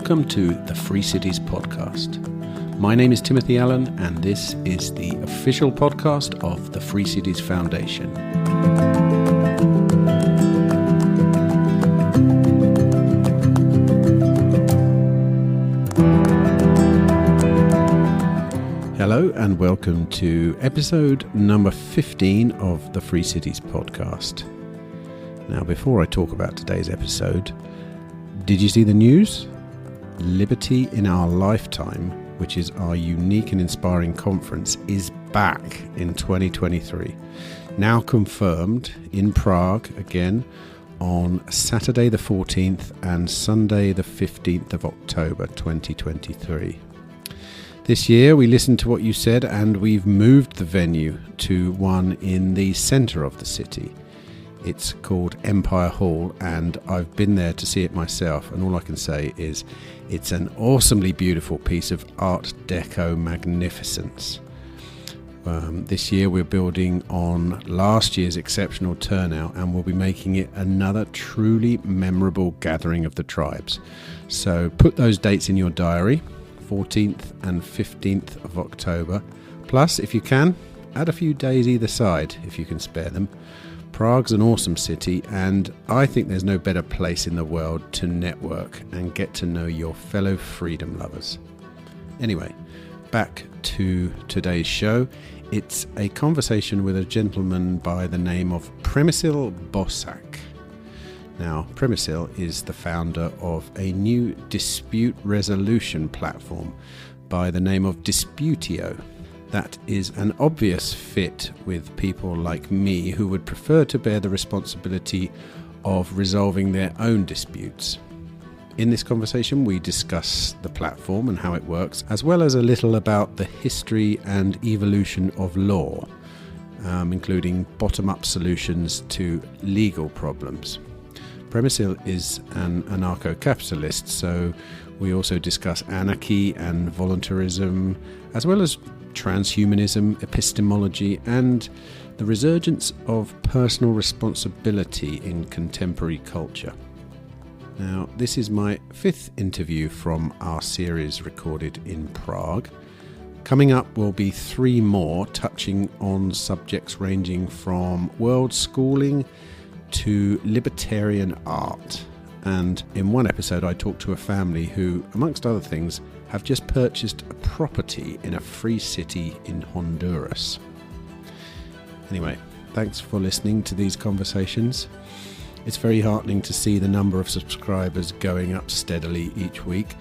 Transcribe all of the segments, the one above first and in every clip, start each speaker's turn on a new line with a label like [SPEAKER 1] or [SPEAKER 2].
[SPEAKER 1] Welcome to the Free Cities podcast. My name is Timothy Allen, and this is the official podcast of the Free Cities Foundation. Hello and welcome to episode number 15 of the Free Cities podcast. Now, before I talk about today's episode, did you see the news? Liberty in Our Lifetime, which is our unique and inspiring conference, is back in 2023. Now confirmed in Prague again on Saturday the 14th and Sunday the 15th of October 2023. This year we listened to what you said and we've moved the venue to one in the centre of the city. It's called Empire Hall, and I've been there to see it myself, and all I can say is it's an awesomely beautiful piece of Art Deco magnificence. This year we're building on last year's exceptional turnout, and we'll be making it another truly memorable gathering of the tribes. So put those dates in your diary, 14th and 15th of October. Plus, if you can, add a few days either side if you can spare them. Prague's an awesome city, and I think there's no better place in the world to network and get to know your fellow freedom lovers. Anyway, back to today's show. It's a conversation with a gentleman by the name of Přemysl Bosák. Now, Přemysl is the founder of a new dispute resolution platform by the name of Disputio. That is an obvious fit with people like me who would prefer to bear the responsibility of resolving their own disputes. In this conversation, we discuss the platform and how it works, as well as a little about the history and evolution of law, including bottom-up solutions to legal problems. Přemysl is an anarcho-capitalist, so we also discuss anarchy and voluntarism, as well as transhumanism, epistemology, and the resurgence of personal responsibility in contemporary culture. Now, this is my fifth interview from our series recorded in Prague. Coming up will be three more touching on subjects ranging from worldschooling to libertarian art. And in one episode I talked to a family who, amongst other things, have just purchased a property in a free city in Honduras. Anyway, thanks for listening to these conversations. It's very heartening to see the number of subscribers going up steadily each week,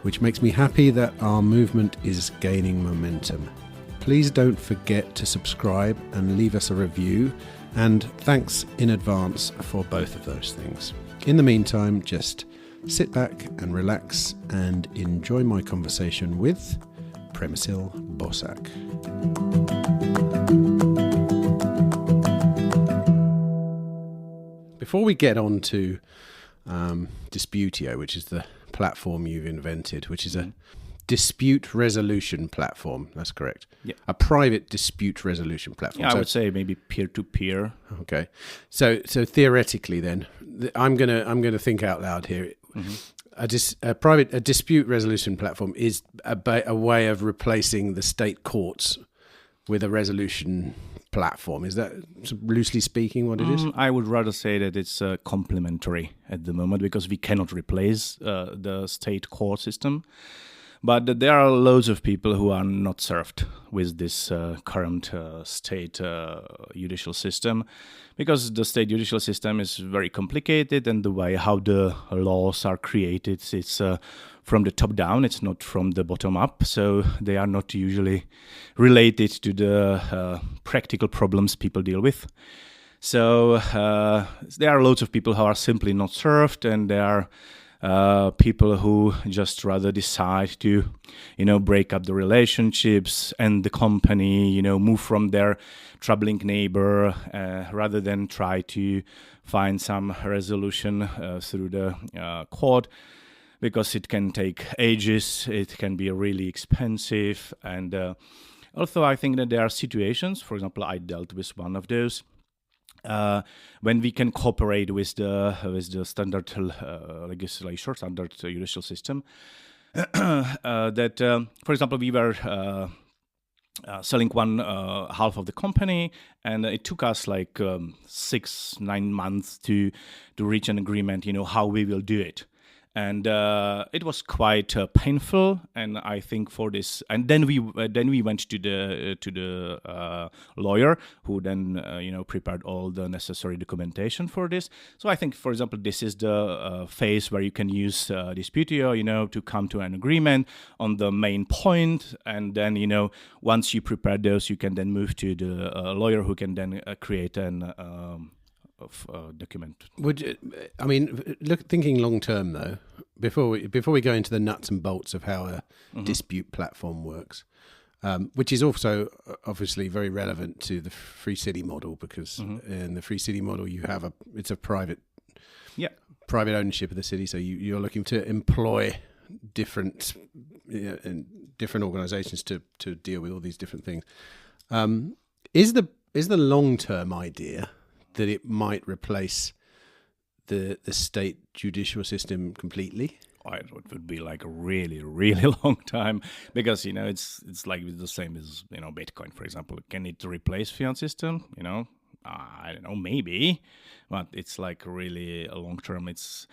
[SPEAKER 1] which makes me happy that our movement is gaining momentum. Please don't forget to subscribe and leave us a review, and thanks in advance for both of those things. In the meantime, just sit back and relax and enjoy my conversation with Přemysl Bosák. Before we get on to Disputio, which is the platform you've invented, which is a dispute resolution platform, that's correct?
[SPEAKER 2] Yeah.
[SPEAKER 1] A private dispute resolution platform.
[SPEAKER 2] Yeah, I would say maybe peer-to-peer.
[SPEAKER 1] Okay. So theoretically then, I'm gonna think out loud here. Mm-hmm. A dispute resolution platform is a way of replacing the state courts with a resolution platform. Is that, loosely speaking, what it is?
[SPEAKER 2] I would rather say that it's complementary at the moment, because we cannot replace the state court system. But there are loads of people who are not served with this current state judicial system, because the state judicial system is very complicated, and the way how the laws are created, it's from the top down, it's not from the bottom up, so they are not usually related to the practical problems people deal with. So there are loads of people who are simply not served, and there are people who just rather decide to, break up the relationships and the company, move from their troubling neighbor, rather than try to find some resolution through the court, because it can take ages, it can be really expensive, and also I think that there are situations, for example, I dealt with one of those, when we can cooperate with the standard legislature, standard judicial system, that, for example, we were selling one half of the company, and it took us like 6-9 months to reach an agreement, how we will do it. And it was quite painful, and I think for this, and then we went to the lawyer, who then prepared all the necessary documentation for this. So I think, for example, this is the phase where you can use Disputio, to come to an agreement on the main point, and then once you prepare those, you can then move to the lawyer, who can then create an document.
[SPEAKER 1] Thinking long term though, before we go into the nuts and bolts of how a dispute platform works, which is also obviously very relevant to the free city model, because in the free city model it's a private ownership of the city, so you're looking to employ different organizations to deal with all these different things. Is the long term idea that it might replace the state judicial system completely?
[SPEAKER 2] It would be like a really, really long time, because it's like the same as Bitcoin, for example. Can it replace fiat system? I don't know, maybe, but it's like really a long term. It's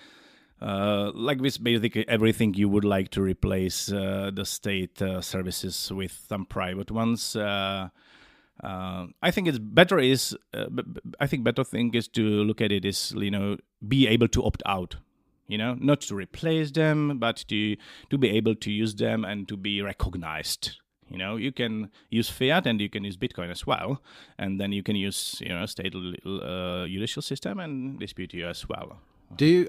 [SPEAKER 2] like with basically everything, you would like to replace the state services with some private ones. I think it's better better thing is to look at it as, be able to opt out, not to replace them, but to be able to use them and to be recognized. You can use fiat and you can use Bitcoin as well, and then you can use state judicial system and Disputio as well.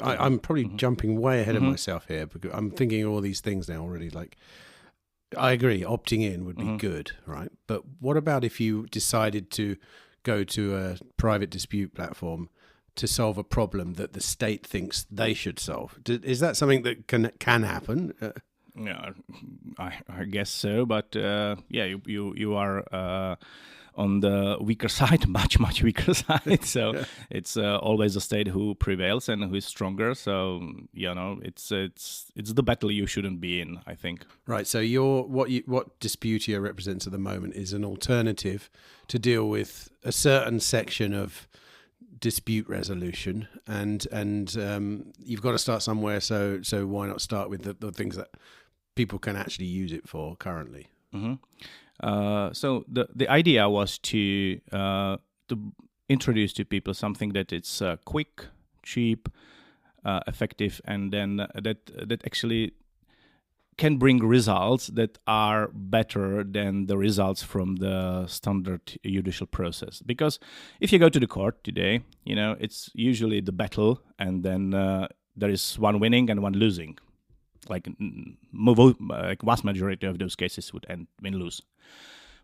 [SPEAKER 1] I'm probably jumping way ahead of myself here, because I'm thinking all these things now already. Like, I agree, opting in would be good, right? But what about if you decided to go to a private dispute platform to solve a problem that the state thinks they should solve? Is that something that can happen?
[SPEAKER 2] Yeah, I guess so. But you are on the weaker side, much weaker side. So it's always the state who prevails and who is stronger. So it's the battle you shouldn't be in, I think.
[SPEAKER 1] Right. So what Disputio represents at the moment is an alternative to deal with a certain section of dispute resolution, and you've got to start somewhere. So why not start with the things that people can actually use it for currently? So the idea was to introduce to people something that it's quick, cheap, effective, and then that actually can bring results that are better than the results from the standard judicial process. Because if you go to the court today, it's usually the battle, and then there is one winning and one losing. Like vast majority of those cases would end win-lose.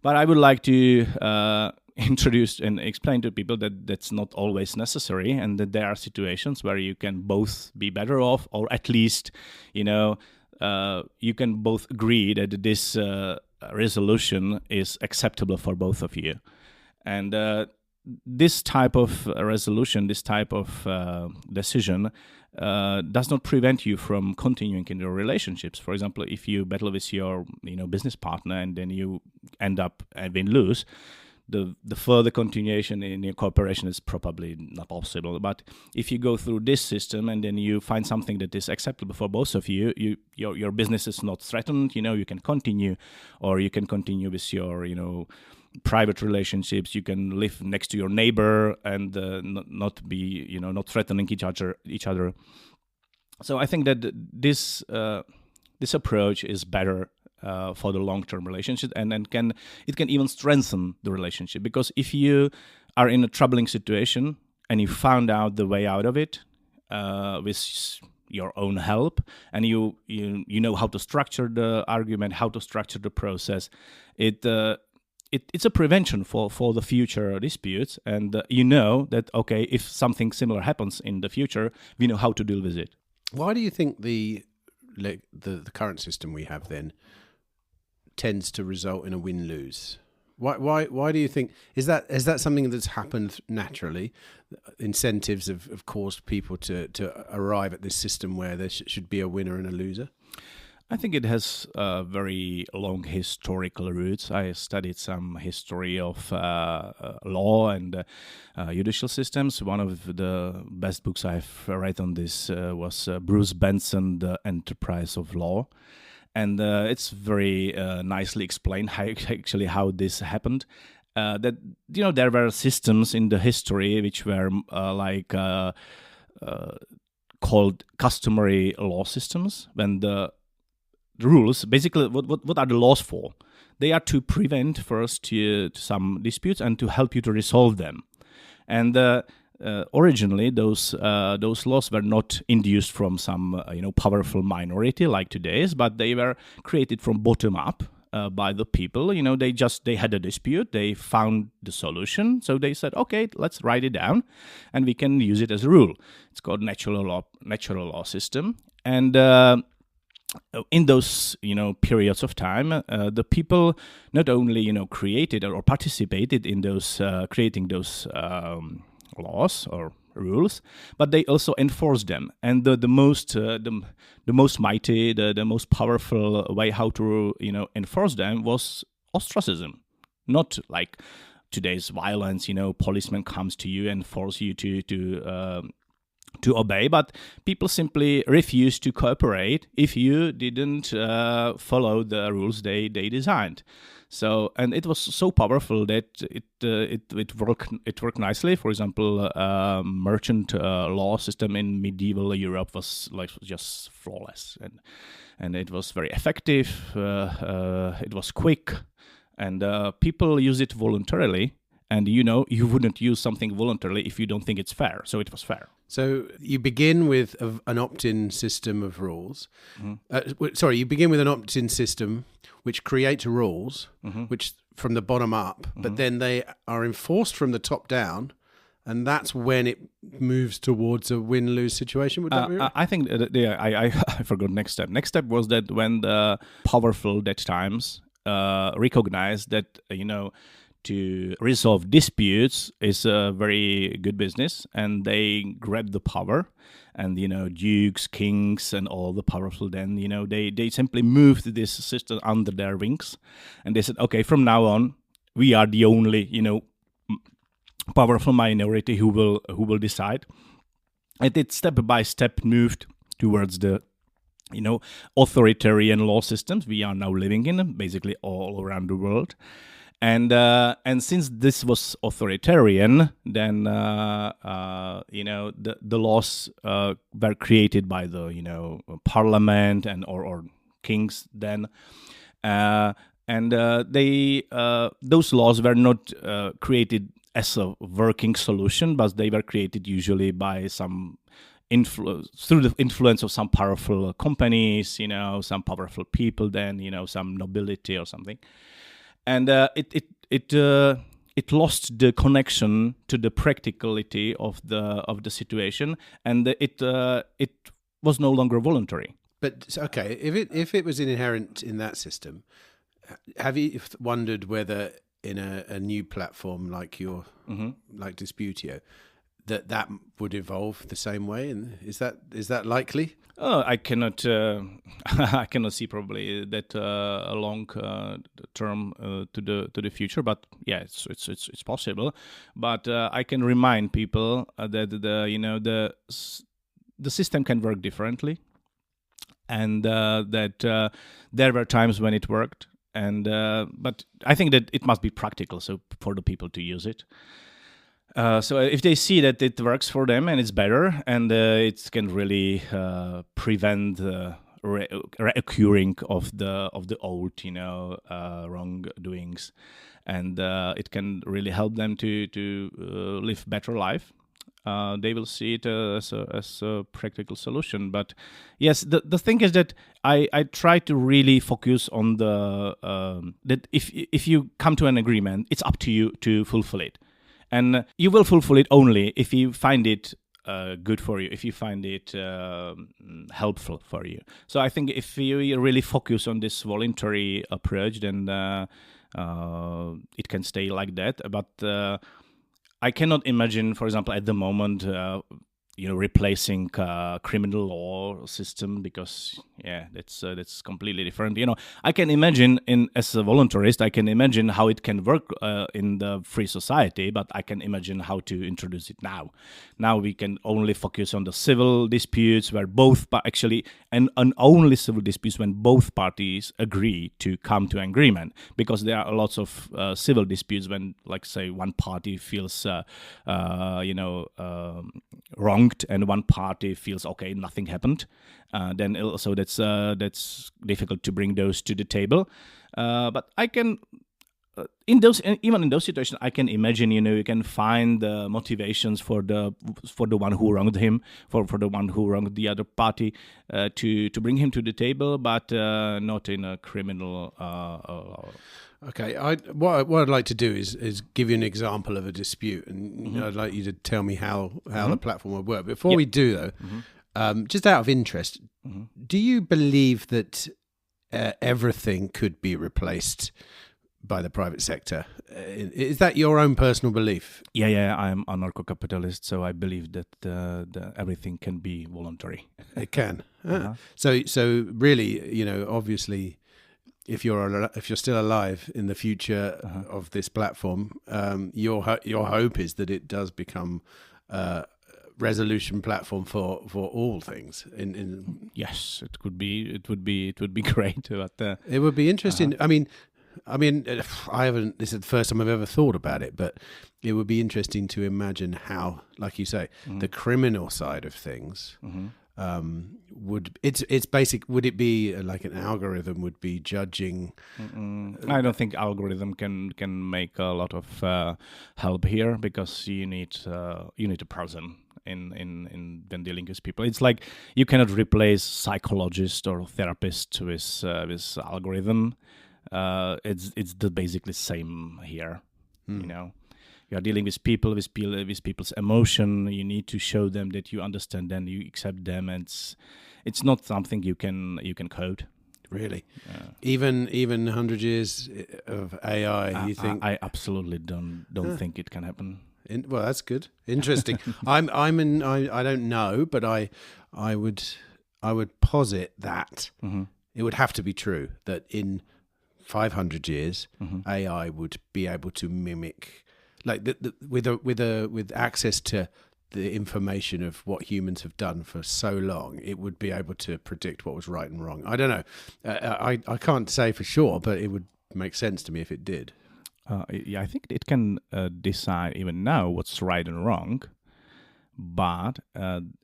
[SPEAKER 1] But I would like to introduce and explain to people that that's not always necessary, and that there are situations where you can both be better off, or at least, you can both agree that this resolution is acceptable for both of you. And this type of resolution, this type of decision does not prevent you from continuing in your relationships. For example, if you battle with your business partner and then you end up and win-lose, the further continuation in your cooperation is probably not possible. But if you go through this system and then you find something that is acceptable for both of you, your business is not threatened. You can continue, or you can continue with your private relationships. You can live next to your neighbor and not be not threatening each other. So I think that this approach is better for the long-term relationship, and then it can even strengthen the relationship. Because if you are in a troubling situation and you found out the way out of it with your own help, and you know how to structure the argument, how to structure the process, it's a prevention for the future disputes, and that if something similar happens in the future, we know how to deal with it. Why do you think the current system we have then tends to result in a win-lose? Why do you think is that something that's happened naturally? Incentives have caused people to arrive at this system where there should be a winner and a loser?
[SPEAKER 2] I think it has very long historical roots. I studied some history of law and judicial systems. One of the best books I've read on this was Bruce Benson, The Enterprise of Law. And it's very nicely explained how this happened. That there were systems in the history which were called customary law systems. When the rules, basically, what are the laws for? They are to prevent first some disputes and to help you to resolve them. And originally, those laws were not induced from some powerful minority like today's, but they were created from bottom up by the people. They had a dispute, they found the solution, so they said, okay, let's write it down, and we can use it as a rule. It's called natural law system, and in those periods of time, the people not only created or participated in those creating those laws or rules, but they also enforced them. And the most mighty, the most powerful way how to enforce them was ostracism, not like today's violence. Policeman comes to you and force you to obey, but people simply refused to cooperate if you didn't follow the rules they designed. So, and it was so powerful that it worked nicely. For example, merchant law system in medieval Europe was just flawless, and it was very effective. It was quick, and people use it voluntarily. And you wouldn't use something voluntarily if you don't think it's fair. So it was fair.
[SPEAKER 1] So you begin with an opt-in system of rules. Mm-hmm. You begin with an opt-in system which creates rules, mm-hmm. which from the bottom up, mm-hmm. but then they are enforced from the top down, and that's when it moves towards a win-lose situation. Would that be right?
[SPEAKER 2] I think I forgot next step. Next step was that when the powerful that times recognized that to resolve disputes is a very good business, and they grabbed the power, and dukes, kings, and all the powerful then they simply moved this system under their wings, and they said, okay, from now on we are the only powerful minority who will decide. And it step by step moved towards the authoritarian law systems we are now living in, basically all around the world. And since this was authoritarian, then the laws were created by the parliament and or kings then, and those laws were not created as a working solution, but they were created usually by some through the influence of some powerful companies, some powerful people, then some nobility or something. And it lost the connection to the practicality of the situation, and it was no longer voluntary.
[SPEAKER 1] But okay, if it was inherent in that system, have you wondered whether in a new platform like like Disputio, that would evolve the same way? And is that likely?
[SPEAKER 2] I cannot see probably that a long term to the future, but yeah, it's possible. But I can remind people that the system can work differently, and that there were times when it worked, and but I think that it must be practical, so for the people to use it. So if they see that it works for them and it's better, and it can really prevent reoccurring of the old, wrongdoings, and it can really help them to live better life, they will see it as a practical solution. But yes, the thing is that I try to really focus on the that if you come to an agreement, it's up to you to fulfill it. And you will fulfill it only if you find it good for you, if you find it helpful for you. So I think if you really focus on this voluntary approach, then it can stay like that. But I cannot imagine, for example, at the moment, replacing criminal law system, because that's completely different. I can imagine, as a voluntarist, I can imagine how it can work in the free society, but I can imagine how to introduce it now. Now we can only focus on the civil disputes where and only civil disputes when both parties agree to come to an agreement, because there are lots of civil disputes when, like, say, one party feels wronged and one party feels okay, nothing happened. Then also that's difficult to bring those to the table. But I can, even in those situations, I can imagine, you can find the motivations for the one who wronged him, for the one who wronged the other party, to bring him to the table, but not in a criminal.
[SPEAKER 1] Okay, what I'd like to do is give you an example of a dispute, and I'd like you to tell me how the platform would work. Before we do, though, just out of interest, do you believe that everything could be replaced by the private sector? Is that your own personal belief?
[SPEAKER 2] Yeah, I'm anarcho-capitalist, so I believe that everything can be voluntary.
[SPEAKER 1] It can. So really, obviously, if you're still alive in the future of this platform, your hope is that it does become a resolution platform for all things.
[SPEAKER 2] Yes, it would be great, but
[SPEAKER 1] it would be interesting. I mean, I haven't. This is the first time I've ever thought about it, but it would be interesting to imagine how, like you say, the criminal side of things. Would it be like an algorithm would be judging?
[SPEAKER 2] I don't think algorithm can make a lot of help here, because you need a person in when dealing with people. It's like you cannot replace psychologist or therapist with algorithm. It's basically the same here. You are dealing with people, with people's emotion. You need to show them that you understand them, you accept them, and it's not something you can code.
[SPEAKER 1] Really, even 100 years of AI, you think?
[SPEAKER 2] I absolutely don't think it can happen.
[SPEAKER 1] Well, that's good, interesting. I don't know, but I would posit that it would have to be true that in 500 years, AI would be able to mimic. Like with access to the information of what humans have done for so long, it would be able to predict what was right and wrong. I don't know. I can't say for sure, but it would make sense to me if it did.
[SPEAKER 2] I think it can decide even now what's right and wrong, but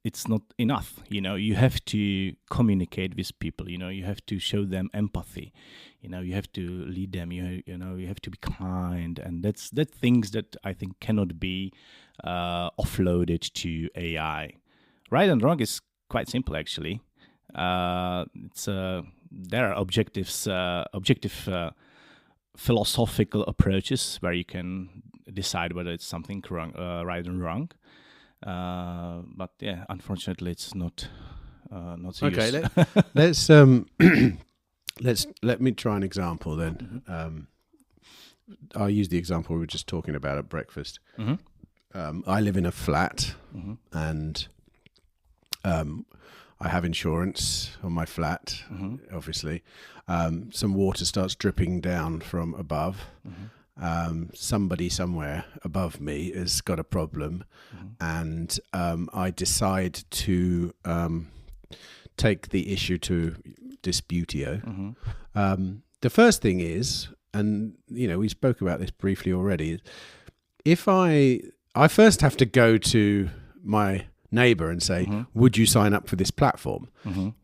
[SPEAKER 2] it's not enough. You have to communicate with people. You have to show them empathy. You have to lead them. You have to be kind, and that's things that I think cannot be offloaded to AI. Right and wrong is quite simple, actually. There are objective philosophical approaches where you can decide whether it's something wrong, right and wrong. But yeah, unfortunately, it's not so
[SPEAKER 1] okay. Let me try an example then. I'll use the example we were just talking about at breakfast. I live in a flat, and I have insurance on my flat. Obviously, some water starts dripping down from above. Somebody somewhere above me has got a problem, and I decide to take the issue to Disputio. The first thing is, and we spoke about this briefly already, if I first have to go to my neighbor and say, would you sign up for this platform?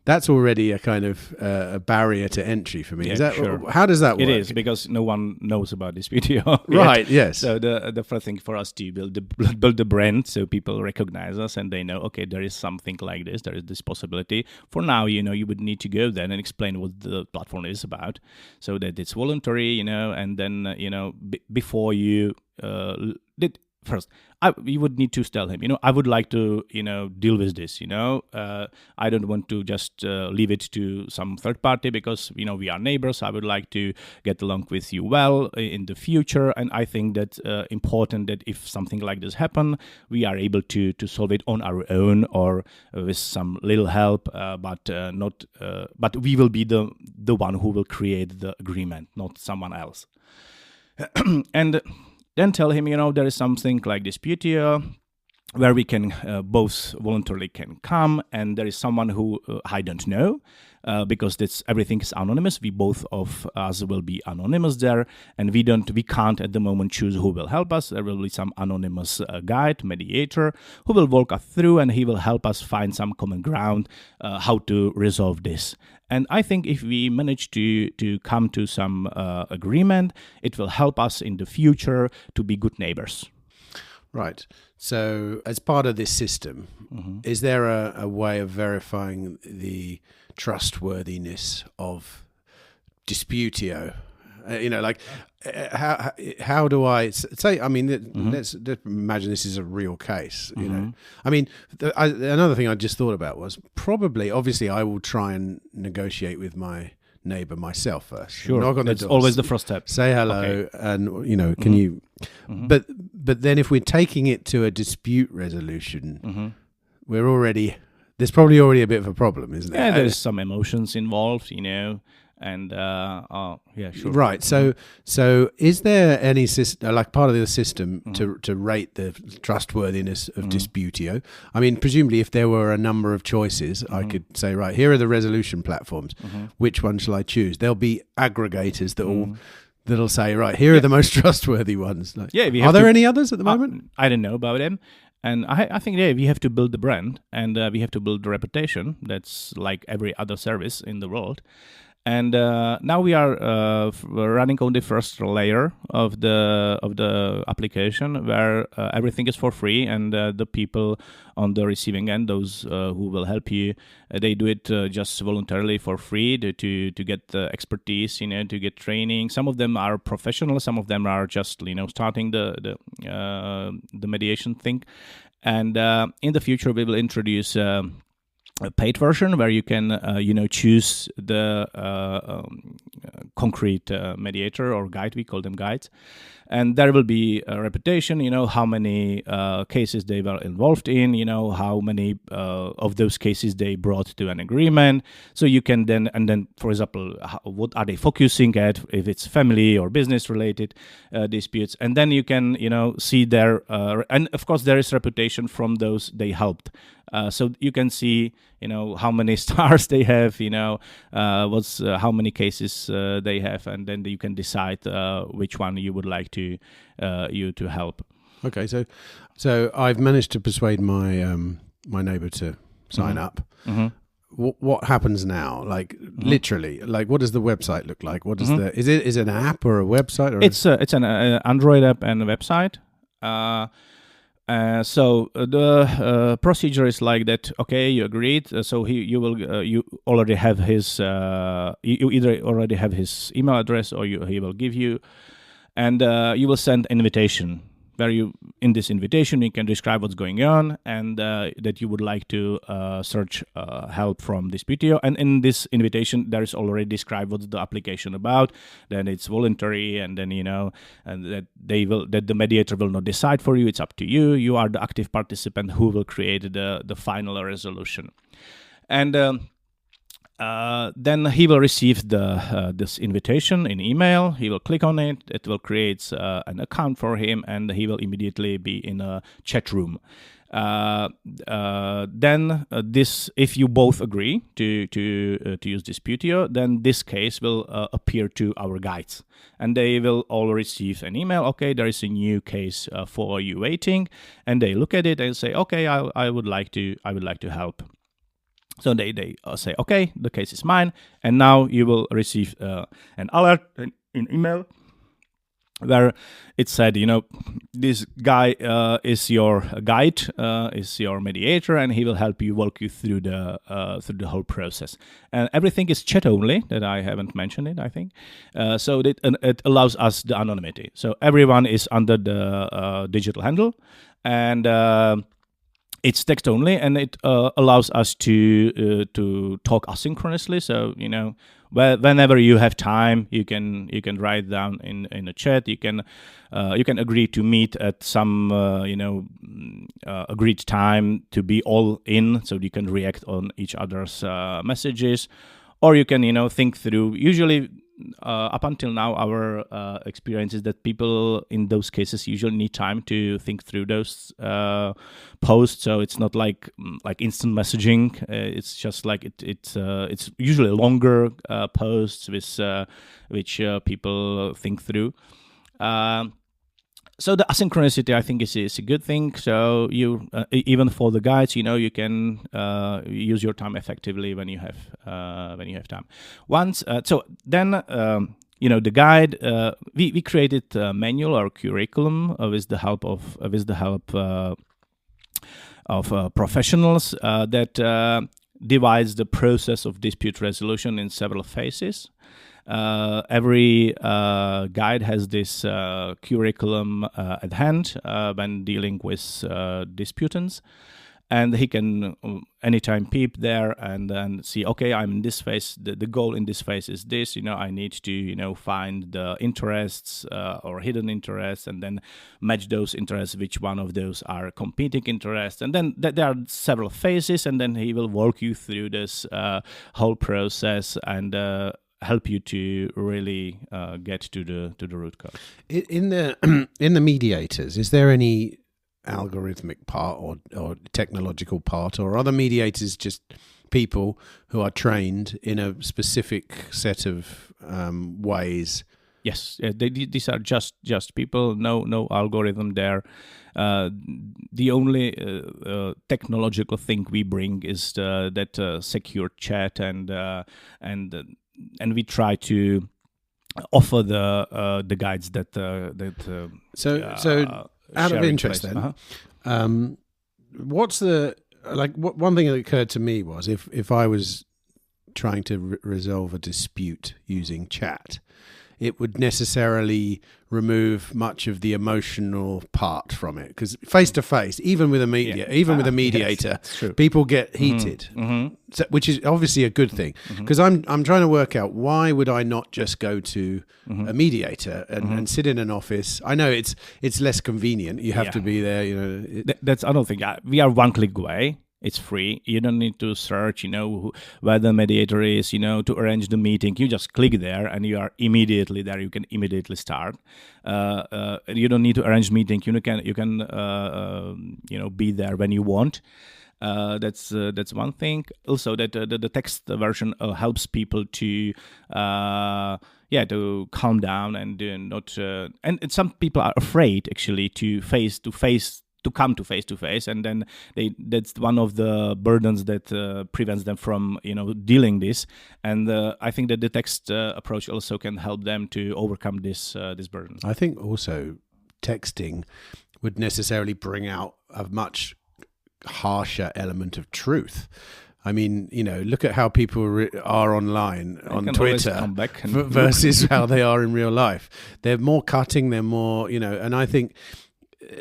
[SPEAKER 1] That's already a kind of a barrier to entry for me.
[SPEAKER 2] Yeah,
[SPEAKER 1] is that
[SPEAKER 2] sure.
[SPEAKER 1] How does that work?
[SPEAKER 2] It is, because no one knows about Disputio.
[SPEAKER 1] Right, yes.
[SPEAKER 2] So the first thing for us to build the brand, so people recognize us and they know, okay, there is something like this, there is this possibility. For now, you would need to go there and explain what the platform is about, so that it's voluntary, and then, before you first, you would need to tell him, I would like to, deal with this, I don't want to just leave it to some third party because, we are neighbors. I would like to get along with you well in the future. And I think that's important that if something like this happen, we are able to solve it on our own or with some little help, but we will be the one who will create the agreement, not someone else. And then tell him, there is something like Disputio, where we can both voluntarily can come, and there is someone who I don't know, because everything is anonymous. We both of us will be anonymous there, and we can't at the moment choose who will help us. There will be some anonymous guide, mediator, who will walk us through, and he will help us find some common ground, how to resolve this. And I think if we manage to come to some agreement, it will help us in the future to be good neighbors.
[SPEAKER 1] Right. So as part of this system, is there a way of verifying the trustworthiness of Disputio? How do I say? I mean, let's imagine this is a real case. I mean, another thing I just thought about was obviously, I will try and negotiate with my neighbor myself first.
[SPEAKER 2] Sure,
[SPEAKER 1] knock on
[SPEAKER 2] that's
[SPEAKER 1] the door,
[SPEAKER 2] always the first step.
[SPEAKER 1] Say hello, and can you? But then if we're taking it to a dispute resolution, there's probably already a bit of a problem, isn't there?
[SPEAKER 2] Yeah, there's some emotions involved, and sure.
[SPEAKER 1] Right. So is there any system, like part of the system, to rate the trustworthiness of Disputio? I mean, presumably, if there were a number of choices, I could say, right, here are the resolution platforms. Which one shall I choose? There'll be aggregators that'll say, right, here are the most trustworthy ones. Are there any others at the moment?
[SPEAKER 2] I don't know about them. And I think we have to build the brand, and we have to build the reputation. That's like every other service in the world. And now we are running on the first layer of the application, where everything is for free, and the people on the receiving end, those who will help you, they do it just voluntarily for free to get the expertise, to get training. Some of them are professional, some of them are just starting the mediation thing, and in the future we will introduce a paid version where you can choose the concrete mediator or guide. We call them guides, and there will be a reputation, how many cases they were involved in, how many of those cases they brought to an agreement. So you can then for example, what are they focusing at, if it's family or business related disputes, and then you can see their and of course there is reputation from those they helped. So you can see, how many stars they have, how many cases they have, and then you can decide which one you would like to help.
[SPEAKER 1] Okay, so I've managed to persuade my my neighbor to sign up. What happens now? Like literally, like what does the website look like? What is is it an app or a website? Or
[SPEAKER 2] it's an Android app and a website. So the procedure is like that. Okay, you agreed. So you already have his you either already have his email address or he will give you, and you will send invitation. Where in this invitation you can describe what's going on, and that you would like to search help from Disputio. And in this invitation there is already described what's the application about. Then it's voluntary, and then and that the mediator will not decide for you. It's up to you. You are the active participant who will create the final resolution. And then he will receive this invitation in email. He will click on it. It will create an account for him, and he will immediately be in a chat room. Then if you both agree to use Disputio, then this case will appear to our guides, and they will all receive an email. Okay, there is a new case for you waiting, and they look at it and say, okay, I would like to help. So they say, okay, the case is mine, and now you will receive an alert in email where it said, this guy is your guide, is your mediator, and he will help you, walk you through the whole process. And everything is chat only. That I haven't mentioned it, I think. So that it allows us the anonymity. So everyone is under the digital handle, and it's text only, and it allows us to talk asynchronously. So whenever you have time, you can write down in a chat. You can agree to meet at some agreed time to be all in, so you can react on each other's messages, or you can think through. Usually, up until now, our experience is that people in those cases usually need time to think through those posts. So it's not like instant messaging. It's just like it's usually longer posts with which people think through. So the asynchronicity, I think, is a good thing. So you even for the guides, you can use your time effectively when you have time. The guide, we created a manual or curriculum with the help of professionals that divides the process of dispute resolution in several phases. Every guide has this curriculum at hand when dealing with disputants, and he can anytime peep there and then see, okay, I'm in this phase, the goal in this phase is this, I need to find the interests or hidden interests, and then match those interests, which one of those are competing interests, and then there are several phases, and then he will walk you through this whole process and help you to really get to the root cause.
[SPEAKER 1] In the mediators, is there any algorithmic part or technological part, or are the mediators just people who are trained in a specific set of ways?
[SPEAKER 2] Yes, these are just people. No algorithm there. The only technological thing we bring is that secure chat, and we try to offer the guides that
[SPEAKER 1] So out of interest, then, what's one thing that occurred to me was if I was trying to resolve a dispute using chat, it would necessarily remove much of the emotional part from it, because face to face, even with a mediator,
[SPEAKER 2] yes,
[SPEAKER 1] people get heated, so, which is obviously a good thing. Because I'm trying to work out, why would I not just go to a mediator and sit in an office? I know it's less convenient. You have to be there.
[SPEAKER 2] That's I don't think we are one click away. It's free. You don't need to search, where the mediator is, to arrange the meeting. You just click there and you are immediately there. You can immediately start. You don't need to arrange meeting. You can be there when you want. That's one thing. Also, that the text version helps people to calm down and not. And some people are afraid actually to come to face to face, and then that's one of the burdens that prevents them from dealing this. And I think that the text approach also can help them to overcome this burden.
[SPEAKER 1] I think also texting would necessarily bring out a much harsher element of truth. I mean, look at how people are online on Twitter versus how they are in real life. They're more cutting, they're more, and I think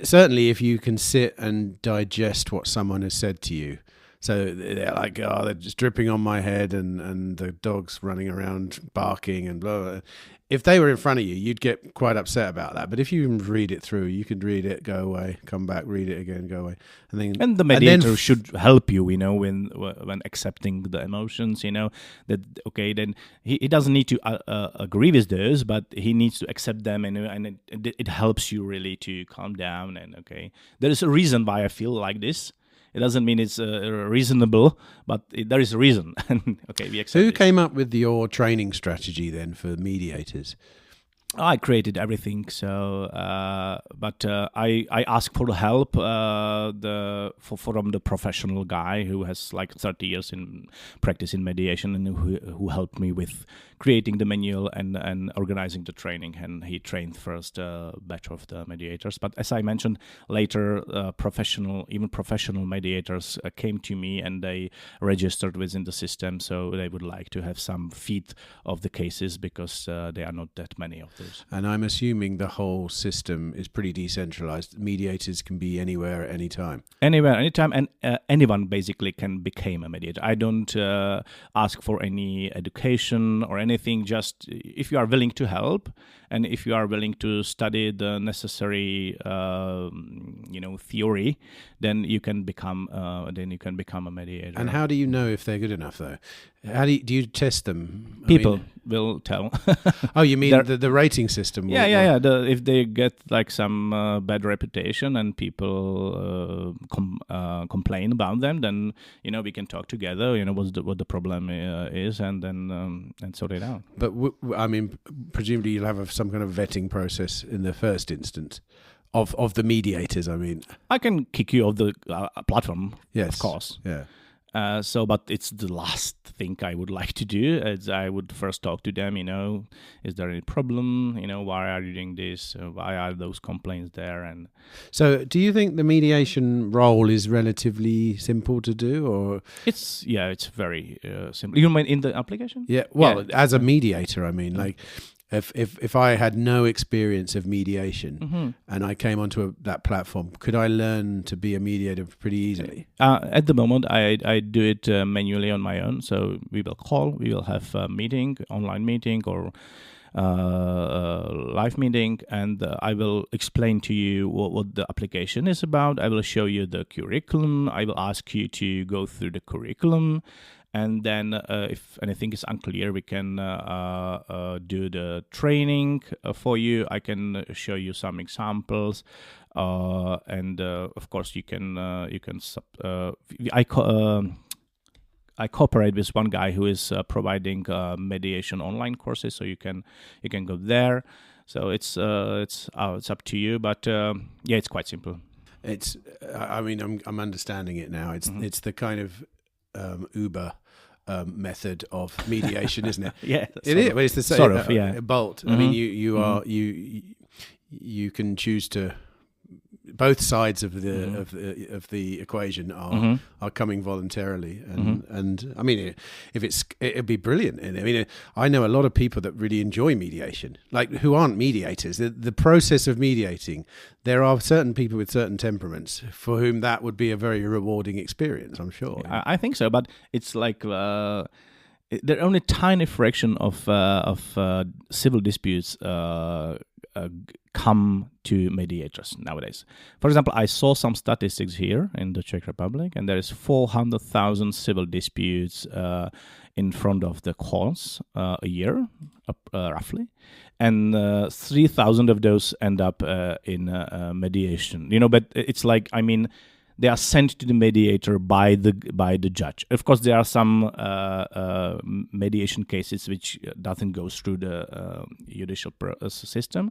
[SPEAKER 1] certainly if you can sit and digest what someone has said to you. So they're like, they're just dripping on my head and the dog's running around barking and blah, blah. If they were in front of you, you'd get quite upset about that. But if you read it through, you could read it, go away, come back, read it again, go away.
[SPEAKER 2] And the mediator should help you, when accepting the emotions, that, okay, then he doesn't need to agree with those, but he needs to accept them, and it helps you really to calm down. And, okay, there is a reason why I feel like this. It doesn't mean it's reasonable, but there is a reason. Okay, we accept.
[SPEAKER 1] Who came up with your training strategy then for mediators?
[SPEAKER 2] I created everything, so but I asked for help from the professional guy who has like 30 years in practice in mediation, and who helped me with creating the manual and organizing the training. And he trained first batch of the mediators. But as I mentioned later, professional mediators came to me and they registered within the system, so they would like to have some feed of the cases because there are not that many of those.
[SPEAKER 1] And I'm assuming the whole system is pretty decentralized. Mediators can be anywhere at any time.
[SPEAKER 2] Anywhere, anytime, and anyone basically can become a mediator. I don't ask for any education or anything. Just if you are willing to help, and if you are willing to study the necessary, theory, then you can become a mediator.
[SPEAKER 1] And how do you know if they're good enough, though? How do you test them?
[SPEAKER 2] People will tell.
[SPEAKER 1] Oh, you mean the rating system?
[SPEAKER 2] Yeah. If they get like some bad reputation and people complain about them, then we can talk together. What the problem is, and then and sort it out.
[SPEAKER 1] But presumably you'll have some kind of vetting process in the first instance of the mediators.
[SPEAKER 2] I can kick you off the platform.
[SPEAKER 1] Yes,
[SPEAKER 2] of course.
[SPEAKER 1] Yeah.
[SPEAKER 2] But it's the last thing I would like to do. Is I would first talk to them. Is there any problem? Why are you doing this? Why are those complaints there? And
[SPEAKER 1] so, do you think the mediation role is relatively simple to do, or
[SPEAKER 2] it's very simple. You mean in the application?
[SPEAKER 1] Yeah. Well, as a mediator, like. If I had no experience of mediation and I came onto that platform, could I learn to be a mediator pretty easily?
[SPEAKER 2] At the moment, I do it manually on my own. So we will have a meeting, online meeting or live meeting, and I will explain to you what the application is about. I will show you the curriculum. I will ask you to go through the curriculum. And then if anything is unclear, we can do the training for you. I can show you some examples. And of course, you can. I cooperate with one guy who is providing mediation online courses, so you can go there. So it's up to you, but it's quite simple.
[SPEAKER 1] It's. I'm understanding it now. It's the kind of Uber method of mediation, isn't it?
[SPEAKER 2] Yeah,
[SPEAKER 1] it is. Well, it's the same.
[SPEAKER 2] Sort of, yeah.
[SPEAKER 1] Bolt. You can choose to. Both sides of the equation are coming voluntarily, and it'd be brilliant. I know a lot of people that really enjoy mediation, like who aren't mediators. The process of mediating, there are certain people with certain temperaments for whom that would be a very rewarding experience, I'm sure.
[SPEAKER 2] I think so, but it's like there are only a tiny fraction of civil disputes come to mediators nowadays. For example, I saw some statistics here in the Czech Republic, and there is 400,000 civil disputes in front of the courts a year, roughly, and 3,000 of those end up in mediation. But it's like, they are sent to the mediator by the judge. Of course, there are some mediation cases which doesn't go through the judicial system,